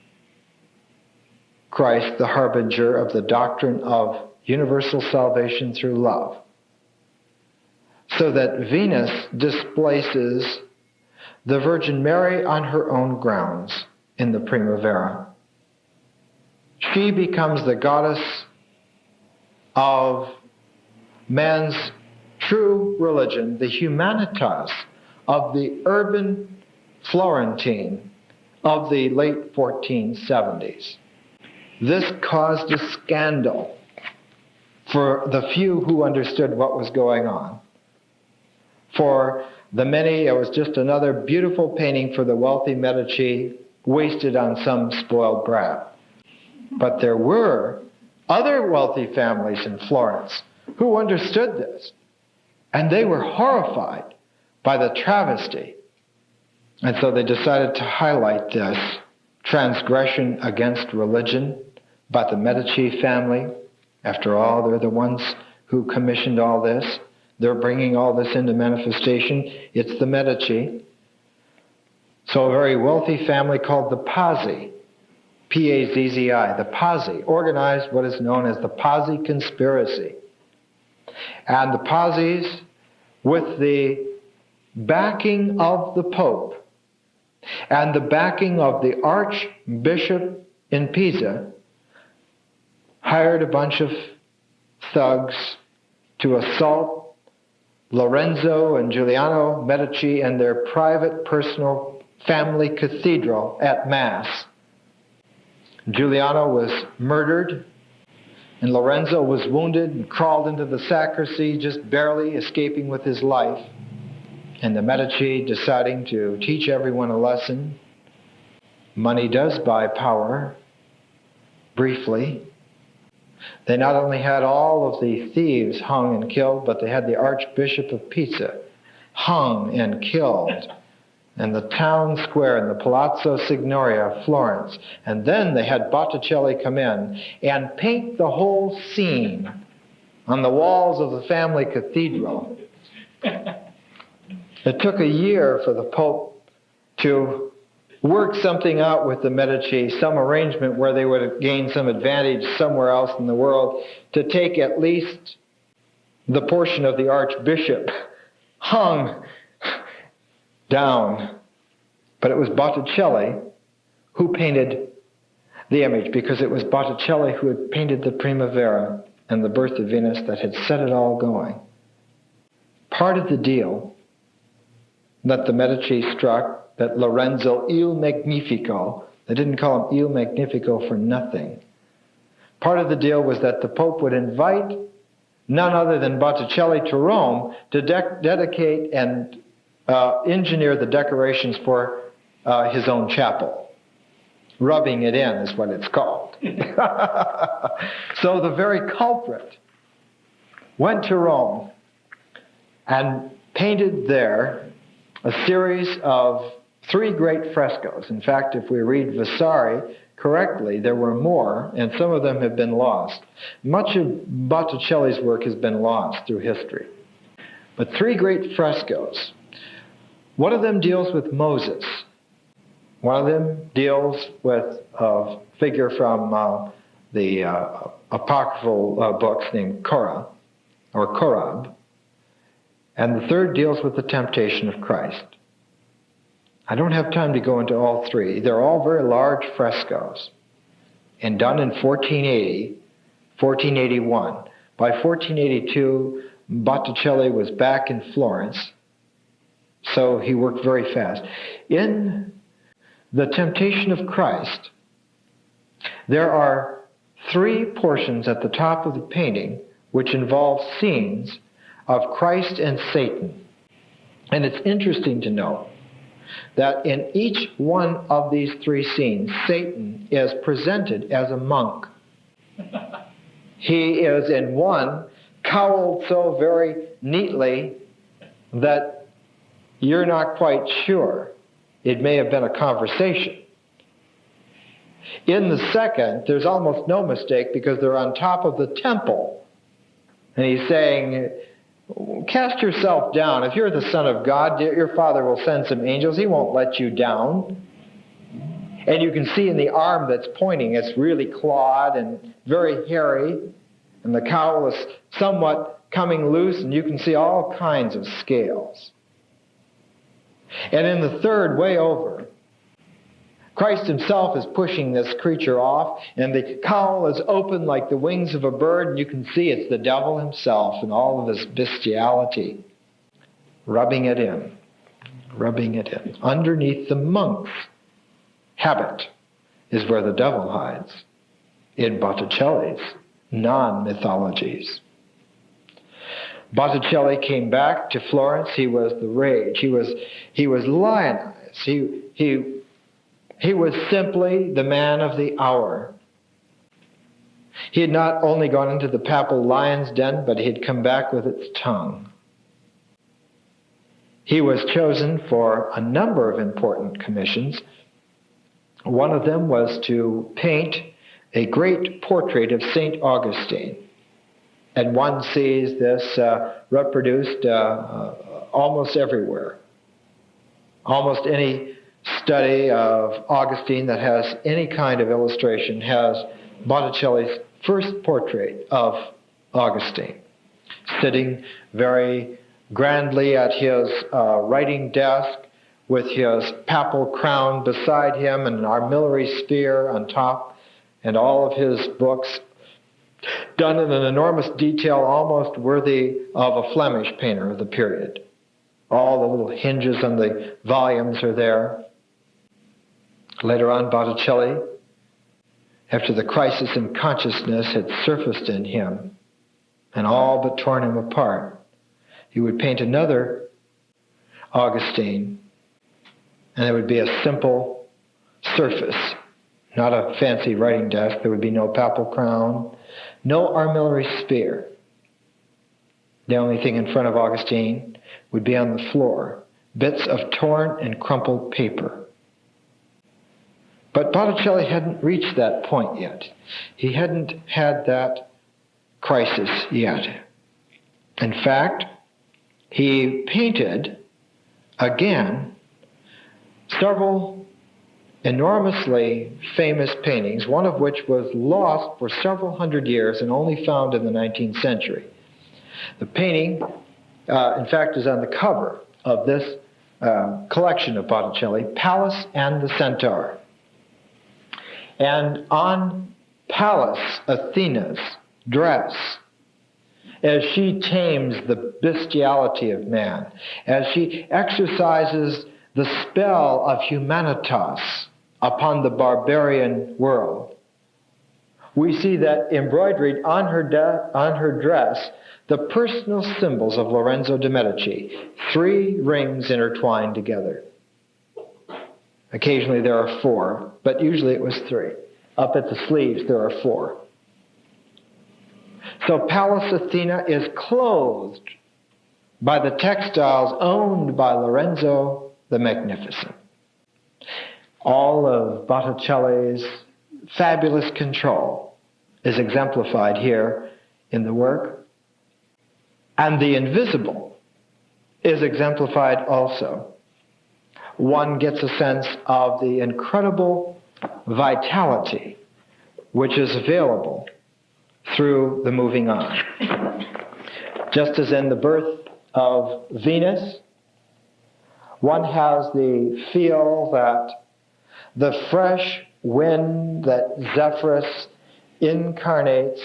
Christ, the harbinger of the doctrine of universal salvation through love. So that Venus displaces the Virgin Mary on her own grounds in the Primavera. She becomes the goddess of man's true religion, the humanitas of the urban Florentine of the late 1470s. This caused a scandal for the few who understood what was going on. For the many, it was just another beautiful painting for the wealthy Medici wasted on some spoiled brat. But there were other wealthy families in Florence who understood this, and they were horrified by the travesty. And so they decided to highlight this transgression against religion by the Medici family. After all, they're the ones who commissioned all this. They're bringing all this into manifestation. It's the Medici. So a very wealthy family called the Pazzi, P-A-Z-Z-I, the Pazzi, organized what is known as the Pazzi conspiracy. And the Pazzis, with the backing of the Pope and the backing of the Archbishop in Pisa, hired a bunch of thugs to assault Lorenzo and Giuliano Medici and their private, personal, family cathedral at Mass. Giuliano was murdered, and Lorenzo was wounded and crawled into the sacristy, just barely escaping with his life. And the Medici deciding to teach everyone a lesson. Money does buy power, briefly. They not only had all of the thieves hung and killed, but they had the Archbishop of Pisa hung and killed in the town square in the Palazzo Signoria of Florence. And then they had Botticelli come in and paint the whole scene on the walls of the family cathedral. It took a year for the Pope to work something out with the Medici, some arrangement where they would gain some advantage somewhere else in the world, to take at least the portion of the Archbishop hung down. But it was Botticelli who painted the image, because it was Botticelli who had painted the Primavera and the birth of Venus that had set it all going. Part of the deal that the Medici struck, that Lorenzo Il Magnifico, they didn't call him Il Magnifico for nothing. Part of the deal was that the Pope would invite none other than Botticelli to Rome to dedicate and engineer the decorations for his own chapel. Rubbing it in is what it's called. So the very culprit went to Rome and painted there a series of 3 great frescoes. In fact, if we read Vasari correctly, there were more, and some of them have been lost. Much of Botticelli's work has been lost through history. But 3 great frescoes. One of them deals with Moses. One of them deals with a figure from the apocryphal books named Korah, or Korab. And the third deals with the temptation of Christ. I don't have time to go into all 3. They're all very large frescoes, and done in 1480, 1481. By 1482, Botticelli was back in Florence, so he worked very fast. In the temptation of Christ, there are 3 portions at the top of the painting which involve scenes of Christ and Satan. And it's interesting to note that in each one of these 3 scenes, Satan is presented as a monk. He is in one cowled so very neatly that you're not quite sure. It may have been a conversation. In the second, there's almost no mistake, because they're on top of the temple. And he's saying, cast yourself down. If you're the Son of God, your Father will send some angels. He won't let you down. And you can see in the arm that's pointing, it's really clawed and very hairy. And the cowl is somewhat coming loose, and you can see all kinds of scales. And in the third, way over, Christ himself is pushing this creature off, and the cowl is open like the wings of a bird, and you can see it's the devil himself and all of his bestiality, rubbing it in, rubbing it in. Underneath the monk's habit is where the devil hides, in Botticelli's non-mythologies. Botticelli came back to Florence. He was the rage. He was lionized. He was simply the man of the hour. He had not only gone into the papal lion's den, but he had come back with its tongue. He was chosen for a number of important commissions. One of them was to paint a great portrait of St. Augustine. And one sees this reproduced almost everywhere. Almost any study of Augustine that has any kind of illustration has Botticelli's first portrait of Augustine, sitting very grandly at his writing desk with his papal crown beside him and an armillary sphere on top, and all of his books done in an enormous detail almost worthy of a Flemish painter of the period. All the little hinges on the volumes are there. Later on, Botticelli, after the crisis in consciousness had surfaced in him and all but torn him apart, he would paint another Augustine, and it would be a simple surface, not a fancy writing desk. There would be no papal crown, no armillary sphere. The only thing in front of Augustine would be on the floor, bits of torn and crumpled paper. But Botticelli hadn't reached that point yet. He hadn't had that crisis yet. In fact, he painted again several enormously famous paintings, one of which was lost for several hundred years and only found in the 19th century. The painting, in fact, is on the cover of this collection of Botticelli, Pallas and the Centaur. And on Pallas Athena's dress, as she tames the bestiality of man, as she exercises the spell of humanitas upon the barbarian world, we see that embroidered on her dress the personal symbols of Lorenzo de' Medici, 3 rings intertwined together. Occasionally there are 4, but usually it was 3. Up at the sleeves there are 4. So Pallas Athena is clothed by the textiles owned by Lorenzo the Magnificent. All of Botticelli's fabulous control is exemplified here in the work. And the invisible is exemplified also. One gets a sense of the incredible vitality which is available through the moving on. Just as in the birth of Venus, one has the feel that the fresh wind that Zephyrus incarnates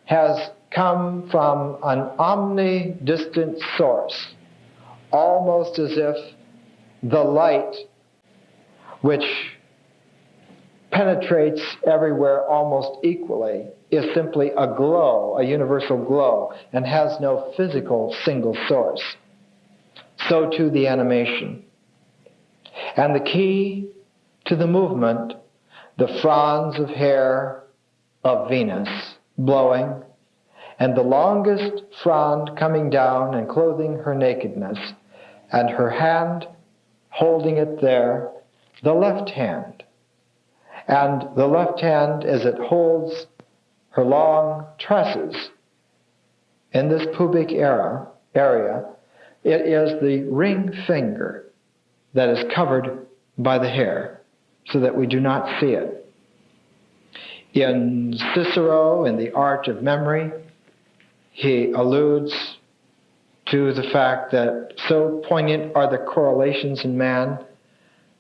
has come from an omnidistant source, almost as if the light which penetrates everywhere almost equally is simply a glow, a universal glow, and has no physical single source. So too the animation. And the key to the movement, the fronds of hair of Venus blowing, and the longest frond coming down and clothing her nakedness, and her hand holding it there, the left hand. And the left hand, as it holds her long tresses in this pubic area, it is the ring finger that is covered by the hair, so that we do not see it. In Cicero, in the Art of Memory, he alludes to the fact that so poignant are the correlations in man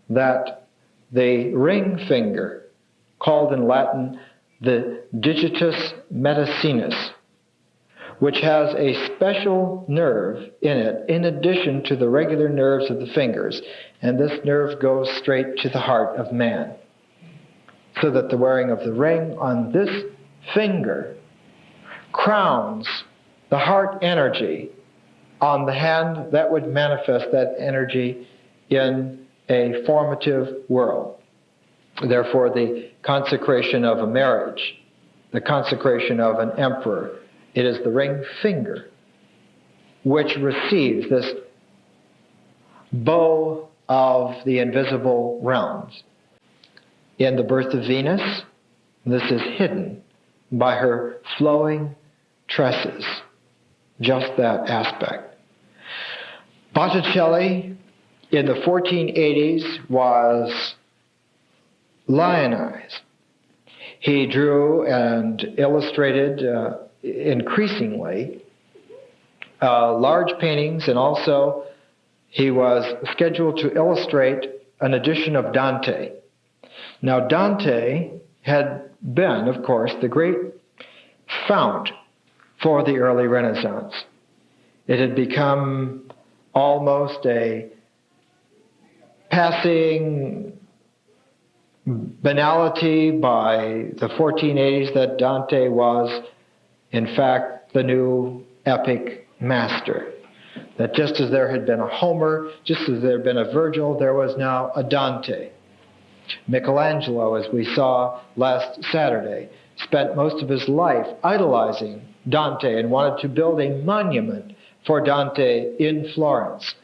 that the ring finger, called in Latin the digitus medicinus, which has a special nerve in it in addition to the regular nerves of the fingers, and this nerve goes straight to the heart of man, so that the wearing of the ring on this finger crowns the heart energy on the hand that would manifest that energy in a formative world. Therefore, the consecration of a marriage, the consecration of an emperor, it is the ring finger which receives this bow of the invisible realms. in The Birth of Venus. This is hidden by her flowing tresses, just that aspect. Botticelli in the 1480s was lionized. He drew and illustrated increasingly large paintings, and also he was scheduled to illustrate an edition of Dante. Now, Dante had been, of course, the great fount for the early Renaissance. It had become almost a passing banality by the 1480s that Dante was, in fact, the new epic master. That just as there had been a Homer, just as there had been a Virgil, there was now a Dante. Michelangelo, as we saw last Saturday, spent most of his life idolizing Dante and wanted to build a monument for Dante in Florence,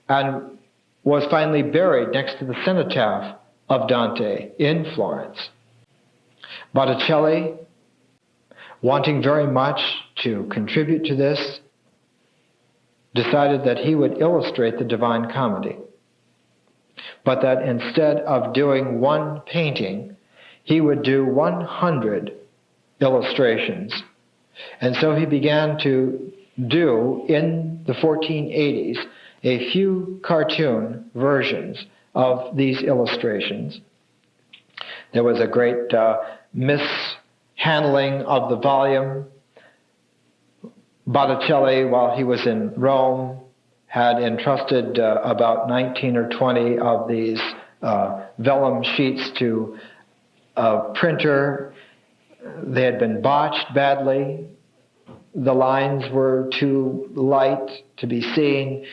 and was finally buried next to the cenotaph of Dante in Florence. Botticelli, wanting very much to contribute to this, decided that he would illustrate the Divine Comedy, but that instead of doing one painting, he would do 100 illustrations. And so he began to do, in the 1480s, a few cartoon versions of these illustrations. There was a great mishandling of the volume. Botticelli, while he was in Rome, had entrusted about 19 or 20 of these vellum sheets to a printer. They had been botched badly. The lines were too light to be seen.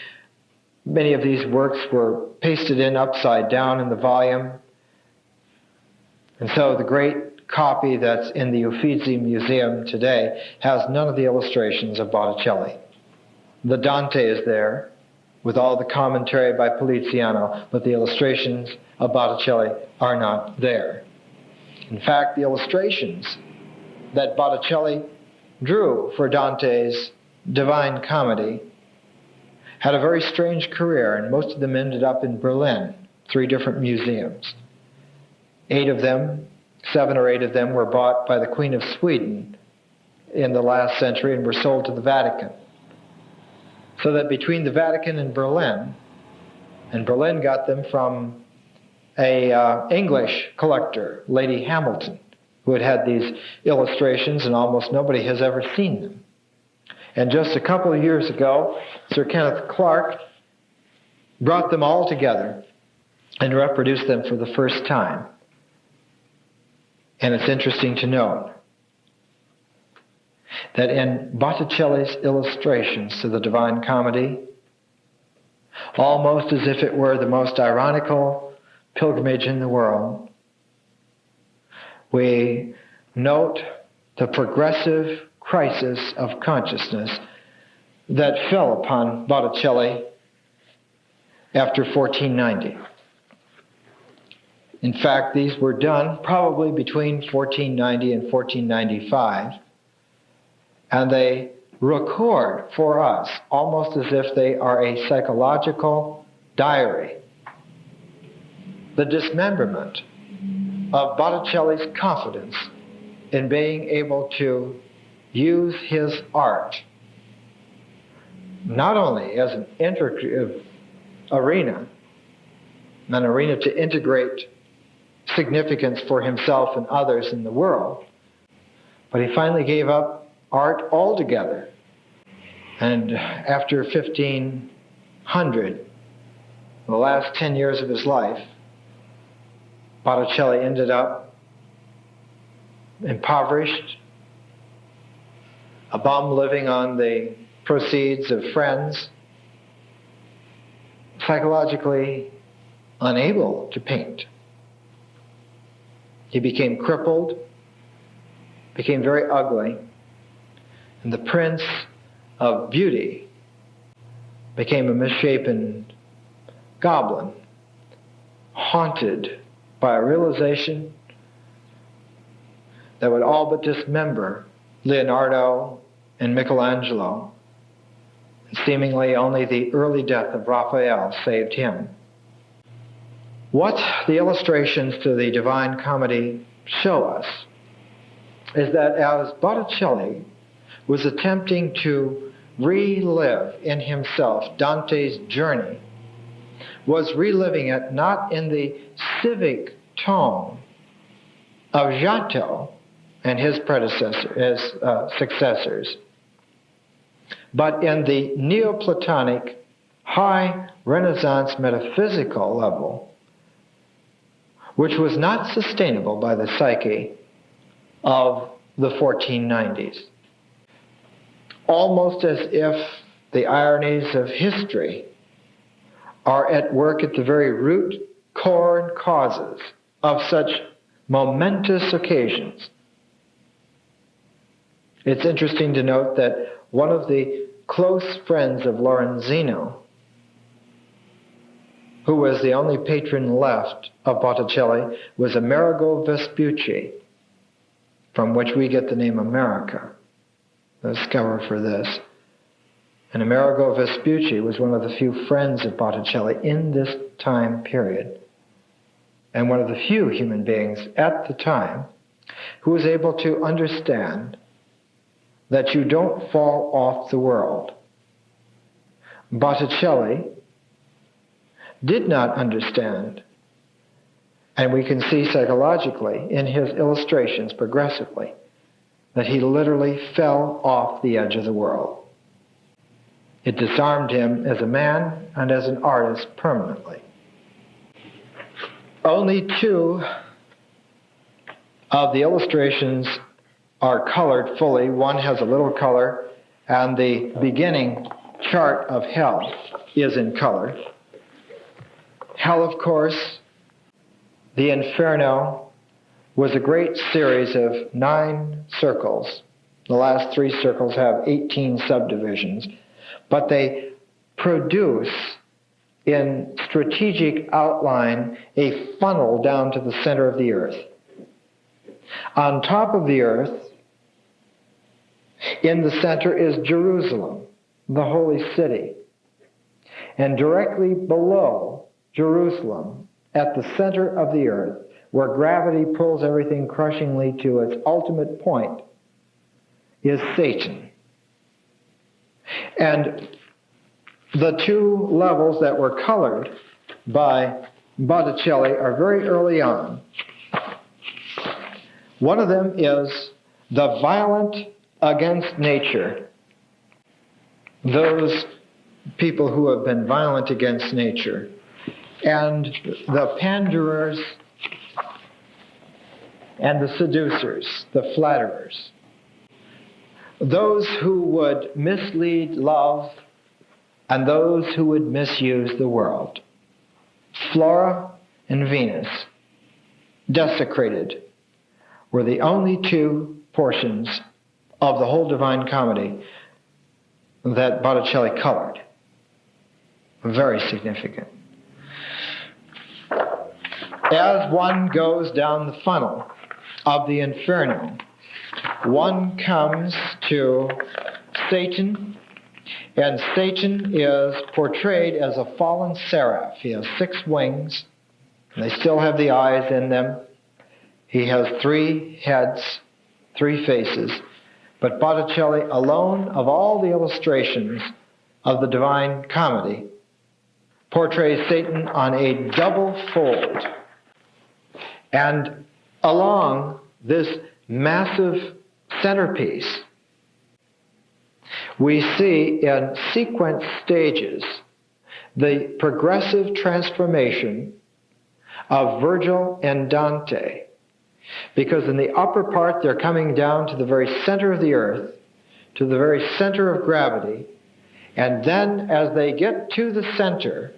Many of these works were pasted in upside down in the volume. And so the great copy that's in the Uffizi Museum today has none of the illustrations of Botticelli. The Dante is there with all the commentary by Poliziano, but the illustrations of Botticelli are not there. In fact, the illustrations that Botticelli drew for Dante's Divine Comedy had a very strange career, and most of them ended up in Berlin, 3 different museums. 8 of them, 7 or 8 of them, were bought by the Queen of Sweden in the last century and were sold to the Vatican. So that between the Vatican and Berlin got them from a English collector, Lady Hamilton, who had these illustrations, and almost nobody has ever seen them. And just a couple of years ago, Sir Kenneth Clark brought them all together and reproduced them for the first time. And it's interesting to note that in Botticelli's illustrations to the Divine Comedy, almost as if it were the most ironical pilgrimage in the world, we note the progressive crisis of consciousness that fell upon Botticelli after 1490. In fact, these were done probably between 1490 and 1495, and they record for us almost as if they are a psychological diary the dismemberment of Botticelli's confidence in being able to use his art not only as an integrative arena, an arena to integrate significance for himself and others in the world, but he finally gave up art altogether. And after 1500, the last 10 years of his life, Botticelli ended up impoverished, a bum living on the proceeds of friends, psychologically unable to paint. He became crippled, became very ugly, and the Prince of Beauty became a misshapen goblin, haunted by a realization that would all but dismember Leonardo and Michelangelo. Seemingly only the early death of Raphael saved him. What the illustrations to the Divine Comedy show us is that as Botticelli was attempting to relive in himself Dante's journey, was reliving it not in the civic tone of Giotto and his successors, but in the Neoplatonic, high Renaissance metaphysical level, which was not sustainable by the psyche of the 1490s. Almost as if the ironies of history are at work at the very root, core, and causes of such momentous occasions. It's interesting to note that one of the close friends of Lorenzino, who was the only patron left of Botticelli, was Amerigo Vespucci, from which we get the name America. Discover for this. And Amerigo Vespucci was one of the few friends of Botticelli in this time period, and one of the few human beings at the time who was able to understand that you don't fall off the world. Botticelli did not understand, and we can see psychologically in his illustrations progressively that he literally fell off the edge of the world. It disarmed him as a man and as an artist permanently. Only two of the illustrations are colored fully. One has a little color, and the beginning chart of hell is in color. Hell, of course, the Inferno, was a great series of 9 circles. The last 3 circles have 18 subdivisions, but they produce in strategic outline a funnel down to the center of the earth. On top of the earth, in the center, is Jerusalem, the holy city. And directly below Jerusalem, at the center of the earth, where gravity pulls everything crushingly to its ultimate point, is Satan. And the 2 levels that were colored by Botticelli are very early on. One of them is the violent against nature. Those people who have been violent against nature. And the panderers and the seducers, the flatterers. Those who would mislead love and those who would misuse the world. Flora and Venus, desecrated, were the only 2 portions of the whole Divine Comedy that Botticelli colored. Very significant. As one goes down the funnel of the Inferno, one comes to Satan, and Satan is portrayed as a fallen seraph. He has 6 wings, and they still have the eyes in them. He has 3 heads, 3 faces, but Botticelli alone, of all the illustrations of the Divine Comedy, portrays Satan on a double fold. And along this massive centerpiece, we see in sequence stages the progressive transformation of Virgil and Dante. Because in the upper part, they're coming down to the very center of the earth, to the very center of gravity, and then as they get to the center,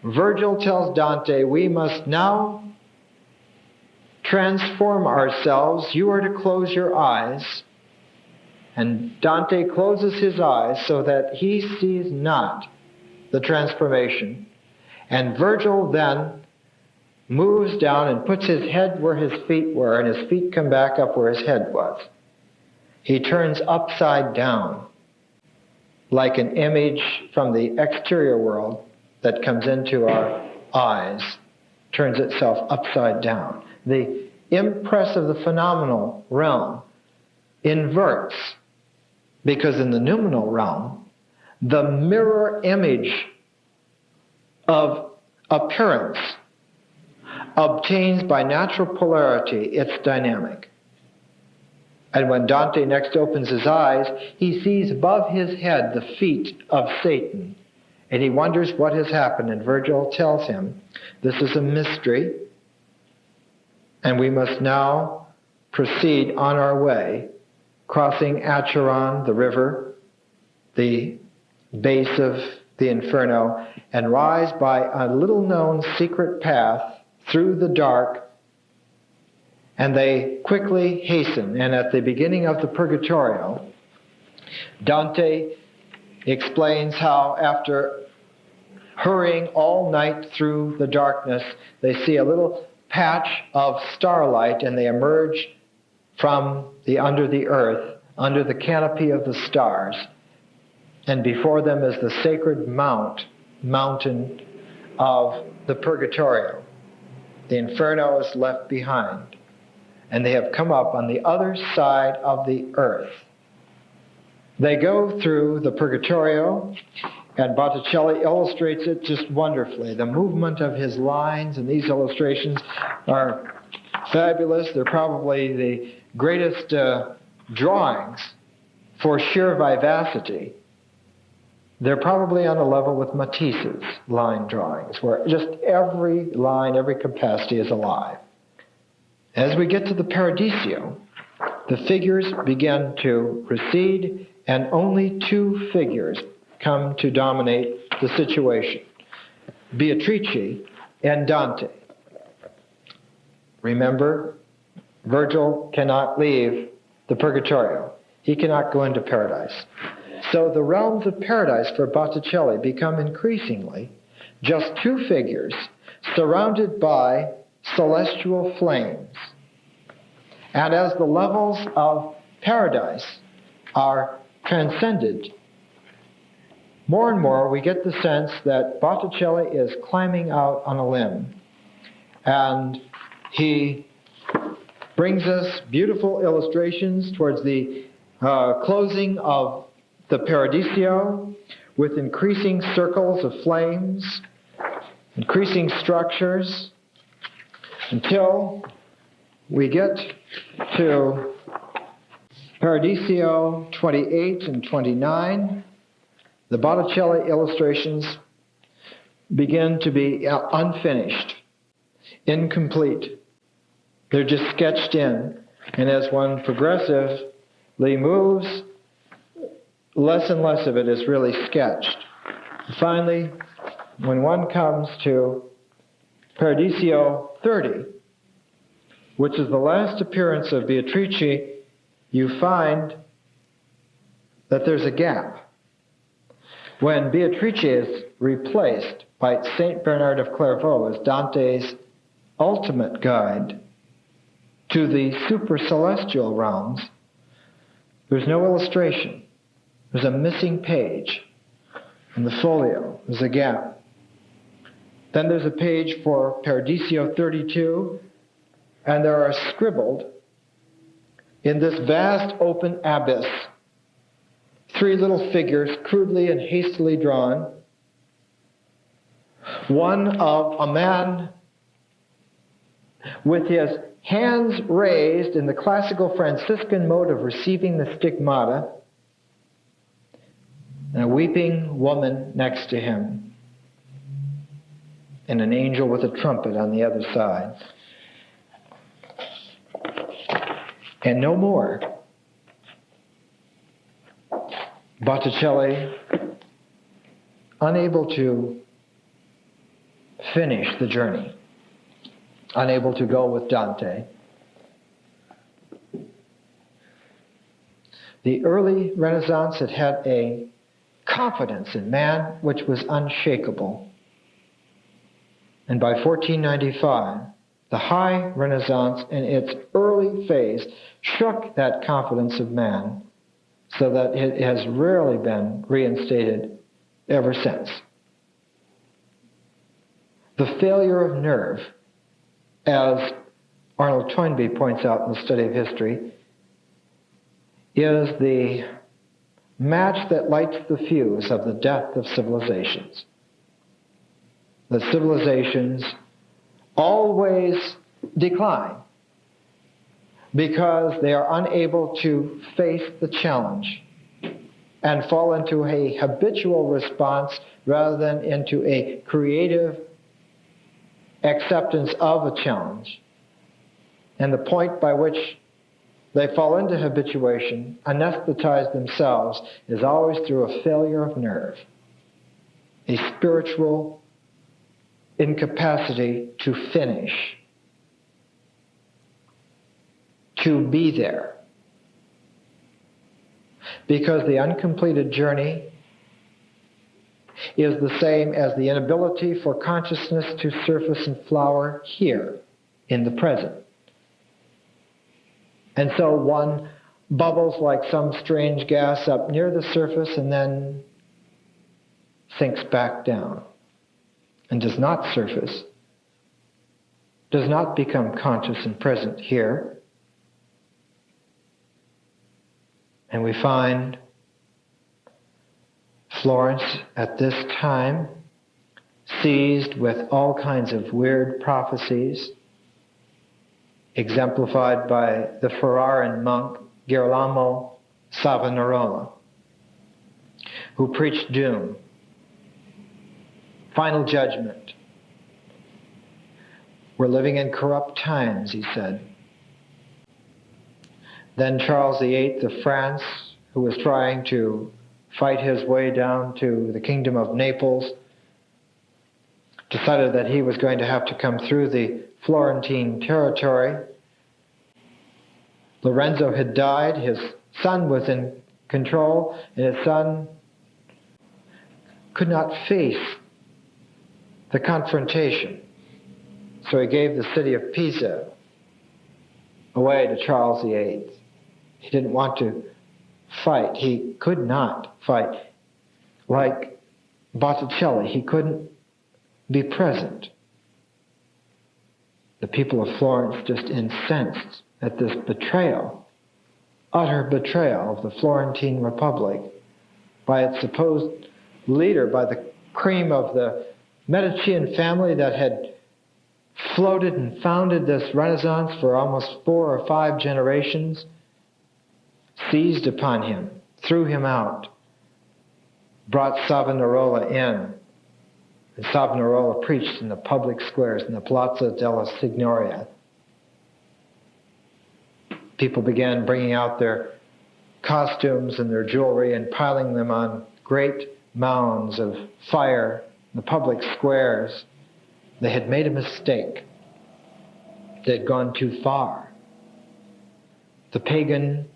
Virgil tells Dante, we must now transform ourselves. You are to close your eyes. And Dante closes his eyes so that he sees not the transformation. And Virgil then moves down and puts his head where his feet were, and his feet come back up where his head was. He turns upside down, like an image from the exterior world that comes into our eyes, turns itself upside down. The impress of the phenomenal realm inverts, because in the noumenal realm, the mirror image of appearance obtains by natural polarity its dynamic. And when Dante next opens his eyes, he sees above his head the feet of Satan. And he wonders what has happened. And Virgil tells him, this is a mystery, and we must now proceed on our way, crossing Acheron, the river, the base of the Inferno, and rise by a little-known secret path through the dark. And they quickly hasten. And at the beginning of the Purgatorio, Dante explains how after hurrying all night through the darkness, they see a little patch of starlight, and they emerge from under the earth, under the canopy of the stars. And before them is the sacred mountain of the Purgatorio. The Inferno is left behind. And they have come up on the other side of the earth. They go through the Purgatorio, and Botticelli illustrates it just wonderfully. The movement of his lines in these illustrations are fabulous. They're probably the greatest drawings for sheer vivacity. They're probably on a level with Matisse's line drawings, where just every line, every capacity is alive. As we get to the Paradiso, the figures begin to recede, and only two figures come to dominate the situation: Beatrice and Dante. Remember, Virgil cannot leave the Purgatorio. He cannot go into paradise. So the realms of paradise for Botticelli become increasingly just two figures surrounded by celestial flames. And as the levels of paradise are transcended, more and more we get the sense that Botticelli is climbing out on a limb. And he brings us beautiful illustrations towards the closing of the Paradiso, with increasing circles of flames, increasing structures, until we get to Paradiso 28 and 29. The Botticelli illustrations begin to be unfinished, incomplete. They're just sketched in, and as one progressively moves, less and less of it is really sketched. Finally, when one comes to Paradiso 30, which is the last appearance of Beatrice, you find that there's a gap. When Beatrice is replaced by Saint Bernard of Clairvaux as Dante's ultimate guide to the super-celestial realms, there's no illustration. There's a missing page in the folio. There's a gap. Then there's a page for Paradiso 32, and there are scribbled in this vast open abyss three little figures, crudely and hastily drawn. One of a man with his hands raised in the classical Franciscan mode of receiving the stigmata, and a weeping woman next to him, and an angel with a trumpet on the other side. And no more. Botticelli, unable to finish the journey, unable to go with Dante. The early Renaissance had had a confidence in man which was unshakable. And by 1495, the high Renaissance in its early phase shook that confidence of man so that it has rarely been reinstated ever since. The failure of nerve, as Arnold Toynbee points out in the study of history, is the match that lights the fuse of the death of civilizations. That civilizations always decline because they are unable to face the challenge and fall into a habitual response rather than into a creative acceptance of a challenge. And the point by which they fall into habituation, anesthetize themselves, is always through a failure of nerve, a spiritual incapacity to finish, to be there. Because the uncompleted journey is the same as the inability for consciousness to surface and flower here in the present. And so one bubbles like some strange gas up near the surface and then sinks back down and does not surface, does not become conscious and present here. And we find Florence at this time seized with all kinds of weird prophecies, exemplified by the Ferraran monk Girolamo Savonarola, who preached doom, final judgment. We're living in corrupt times, he said. Then Charles VIII of France, who was trying to fight his way down to the kingdom of Naples, decided that he was going to have to come through the Florentine territory. Lorenzo had died, his son was in control, and his son could not face the confrontation. So he gave the city of Pisa away to Charles VIII. He didn't want to fight. He could not fight. Like Botticelli, he couldn't be present. The people of Florence just incensed at this betrayal, utter betrayal of the Florentine Republic by its supposed leader, by the cream of the Medicean family that had floated and founded this Renaissance for almost 4 or 5 generations, seized upon him, threw him out, brought Savonarola in. And Savonarola preached in the public squares in the Piazza della Signoria. People began bringing out their costumes and their jewelry and piling them on great mounds of fire in the public squares. They had made a mistake. They had gone too far. The pagan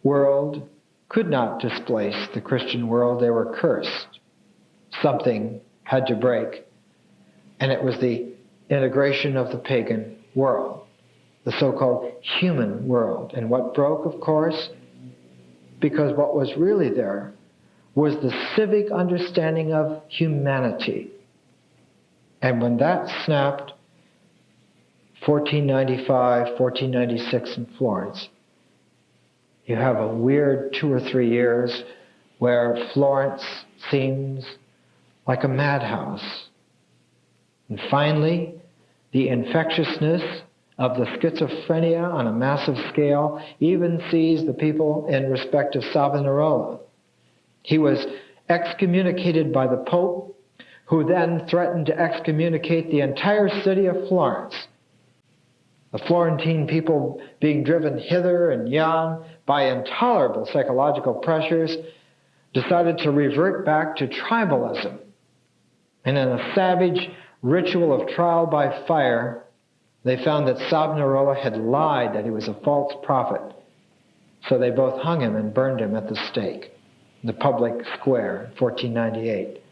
world could not displace the Christian world. They were cursed. Something had to break. And it was the integration of the pagan world, the so-called human world. And what broke, of course, because what was really there was the civic understanding of humanity. And when that snapped, 1495, 1496 in Florence, you have a weird 2 or 3 years where Florence seems like a madhouse. And finally, the infectiousness of the schizophrenia on a massive scale even seized the people in respect of Savonarola. He was excommunicated by the Pope, who then threatened to excommunicate the entire city of Florence. The Florentine people, being driven hither and yon by intolerable psychological pressures, decided to revert back to tribalism. And in a savage ritual of trial by fire, they found that Savonarola had lied, that he was a false prophet. So they both hung him and burned him at the stake in the public square in 1498.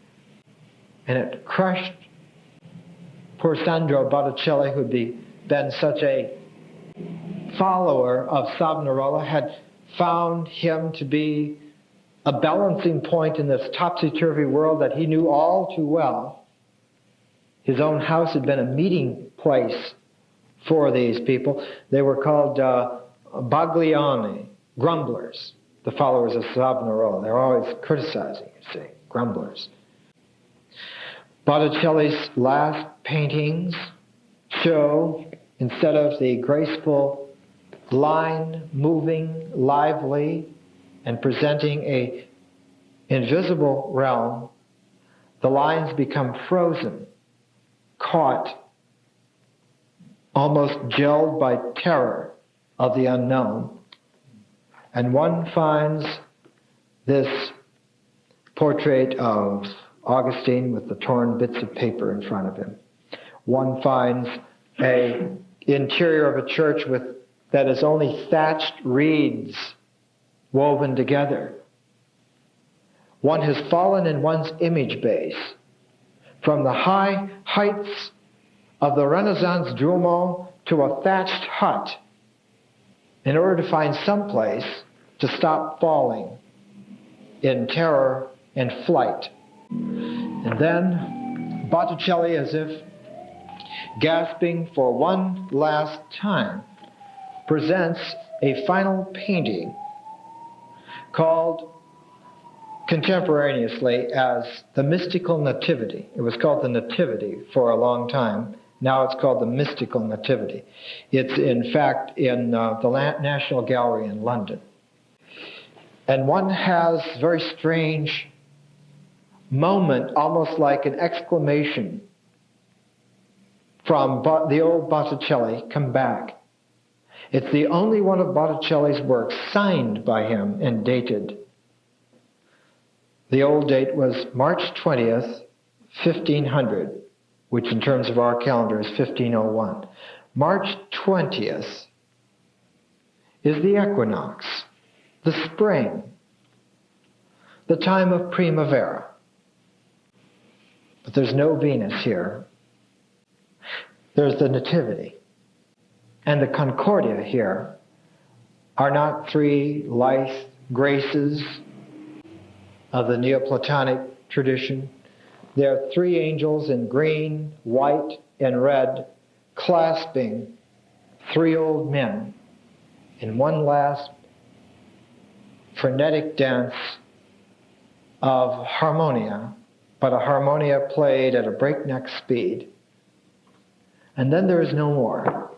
And it crushed Poor Sandro Botticelli, who'd been such a follower of Savonarola, had found him to be a balancing point in this topsy-turvy world that he knew all too well. His own house had been a meeting place for these people. They were called Bagliani, grumblers, the followers of Savonarola. They're always criticizing, you see, grumblers. Botticelli's last paintings show, instead of the graceful line moving, lively, and presenting a invisible realm, the lines become frozen, caught, almost gelled by terror of the unknown. And one finds this portrait of Augustine with the torn bits of paper in front of him. One finds an interior of a church that is only thatched reeds woven together. One has fallen in one's image base from the high heights of the Renaissance Duomo to a thatched hut in order to find some place to stop falling in terror and flight. And then Botticelli, as if gasping for one last time, presents a final painting called contemporaneously as the Mystical Nativity. It was called the Nativity for a long time. Now it's called the Mystical Nativity. It's in fact in the National Gallery in London. And one has a very strange moment, almost like an exclamation from the old Botticelli come back. It's the only one of Botticelli's works signed by him and dated. The old date was March 20th, 1500, which in terms of our calendar is 1501. March 20th is the equinox, the spring, the time of primavera. But there's no Venus here. There's the Nativity. And the Concordia here are not three lithe graces of the Neoplatonic tradition. There are three angels in green, white, and red clasping three old men in one last frenetic dance of harmonia, but a harmonia played at a breakneck speed. And then there is no more.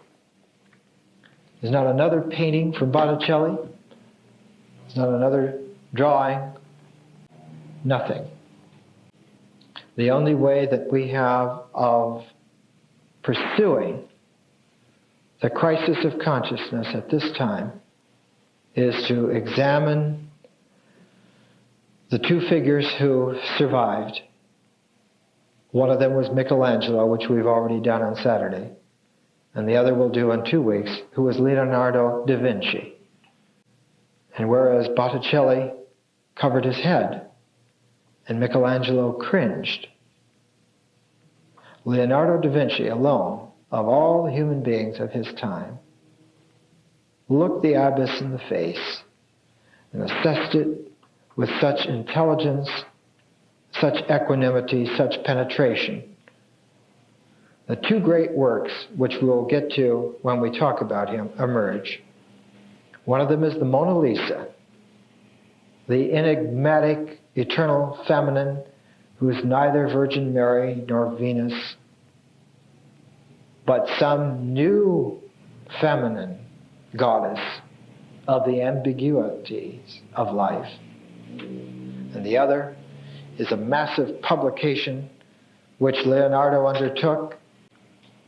There's not another painting from Botticelli. There's not another drawing. Nothing. The only way that we have of pursuing the crisis of consciousness at this time is to examine the two figures who survived. One of them was Michelangelo, which we've already done on Saturday, and the other we'll do in 2 weeks, who was Leonardo da Vinci. And whereas Botticelli covered his head and Michelangelo cringed, Leonardo da Vinci alone, of all the human beings of his time, looked the abyss in the face and assessed it with such intelligence, such equanimity, such penetration. The two great works, which we'll get to when we talk about him, emerge. One of them is the Mona Lisa, the enigmatic, eternal feminine who is neither Virgin Mary nor Venus, but some new feminine goddess of the ambiguities of life. And the other is a massive publication which Leonardo undertook,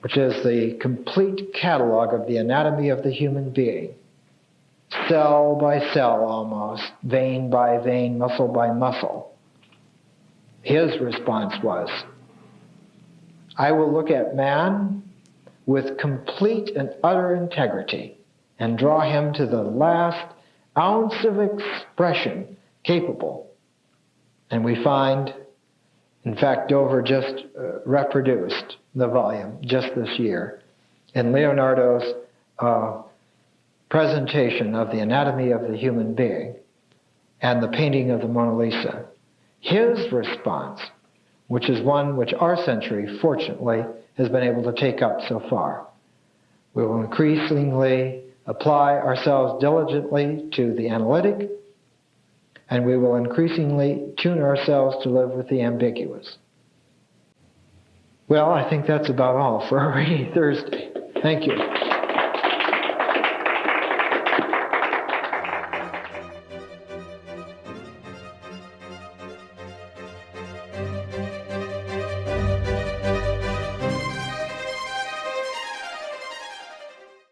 which is the complete catalog of the anatomy of the human being, cell by cell almost, vein by vein, muscle by muscle. His response was, I will look at man with complete and utter integrity and draw him to the last ounce of expression capable. And we find In fact, Dover just reproduced the volume just this year in Leonardo's presentation of the anatomy of the human being and the painting of the Mona Lisa. His response, which is one which our century, fortunately, has been able to take up so far. We will increasingly apply ourselves diligently to the analytic, and we will increasingly tune ourselves to live with the ambiguous. Well, I think that's about all for a rainy Thursday. Thank you.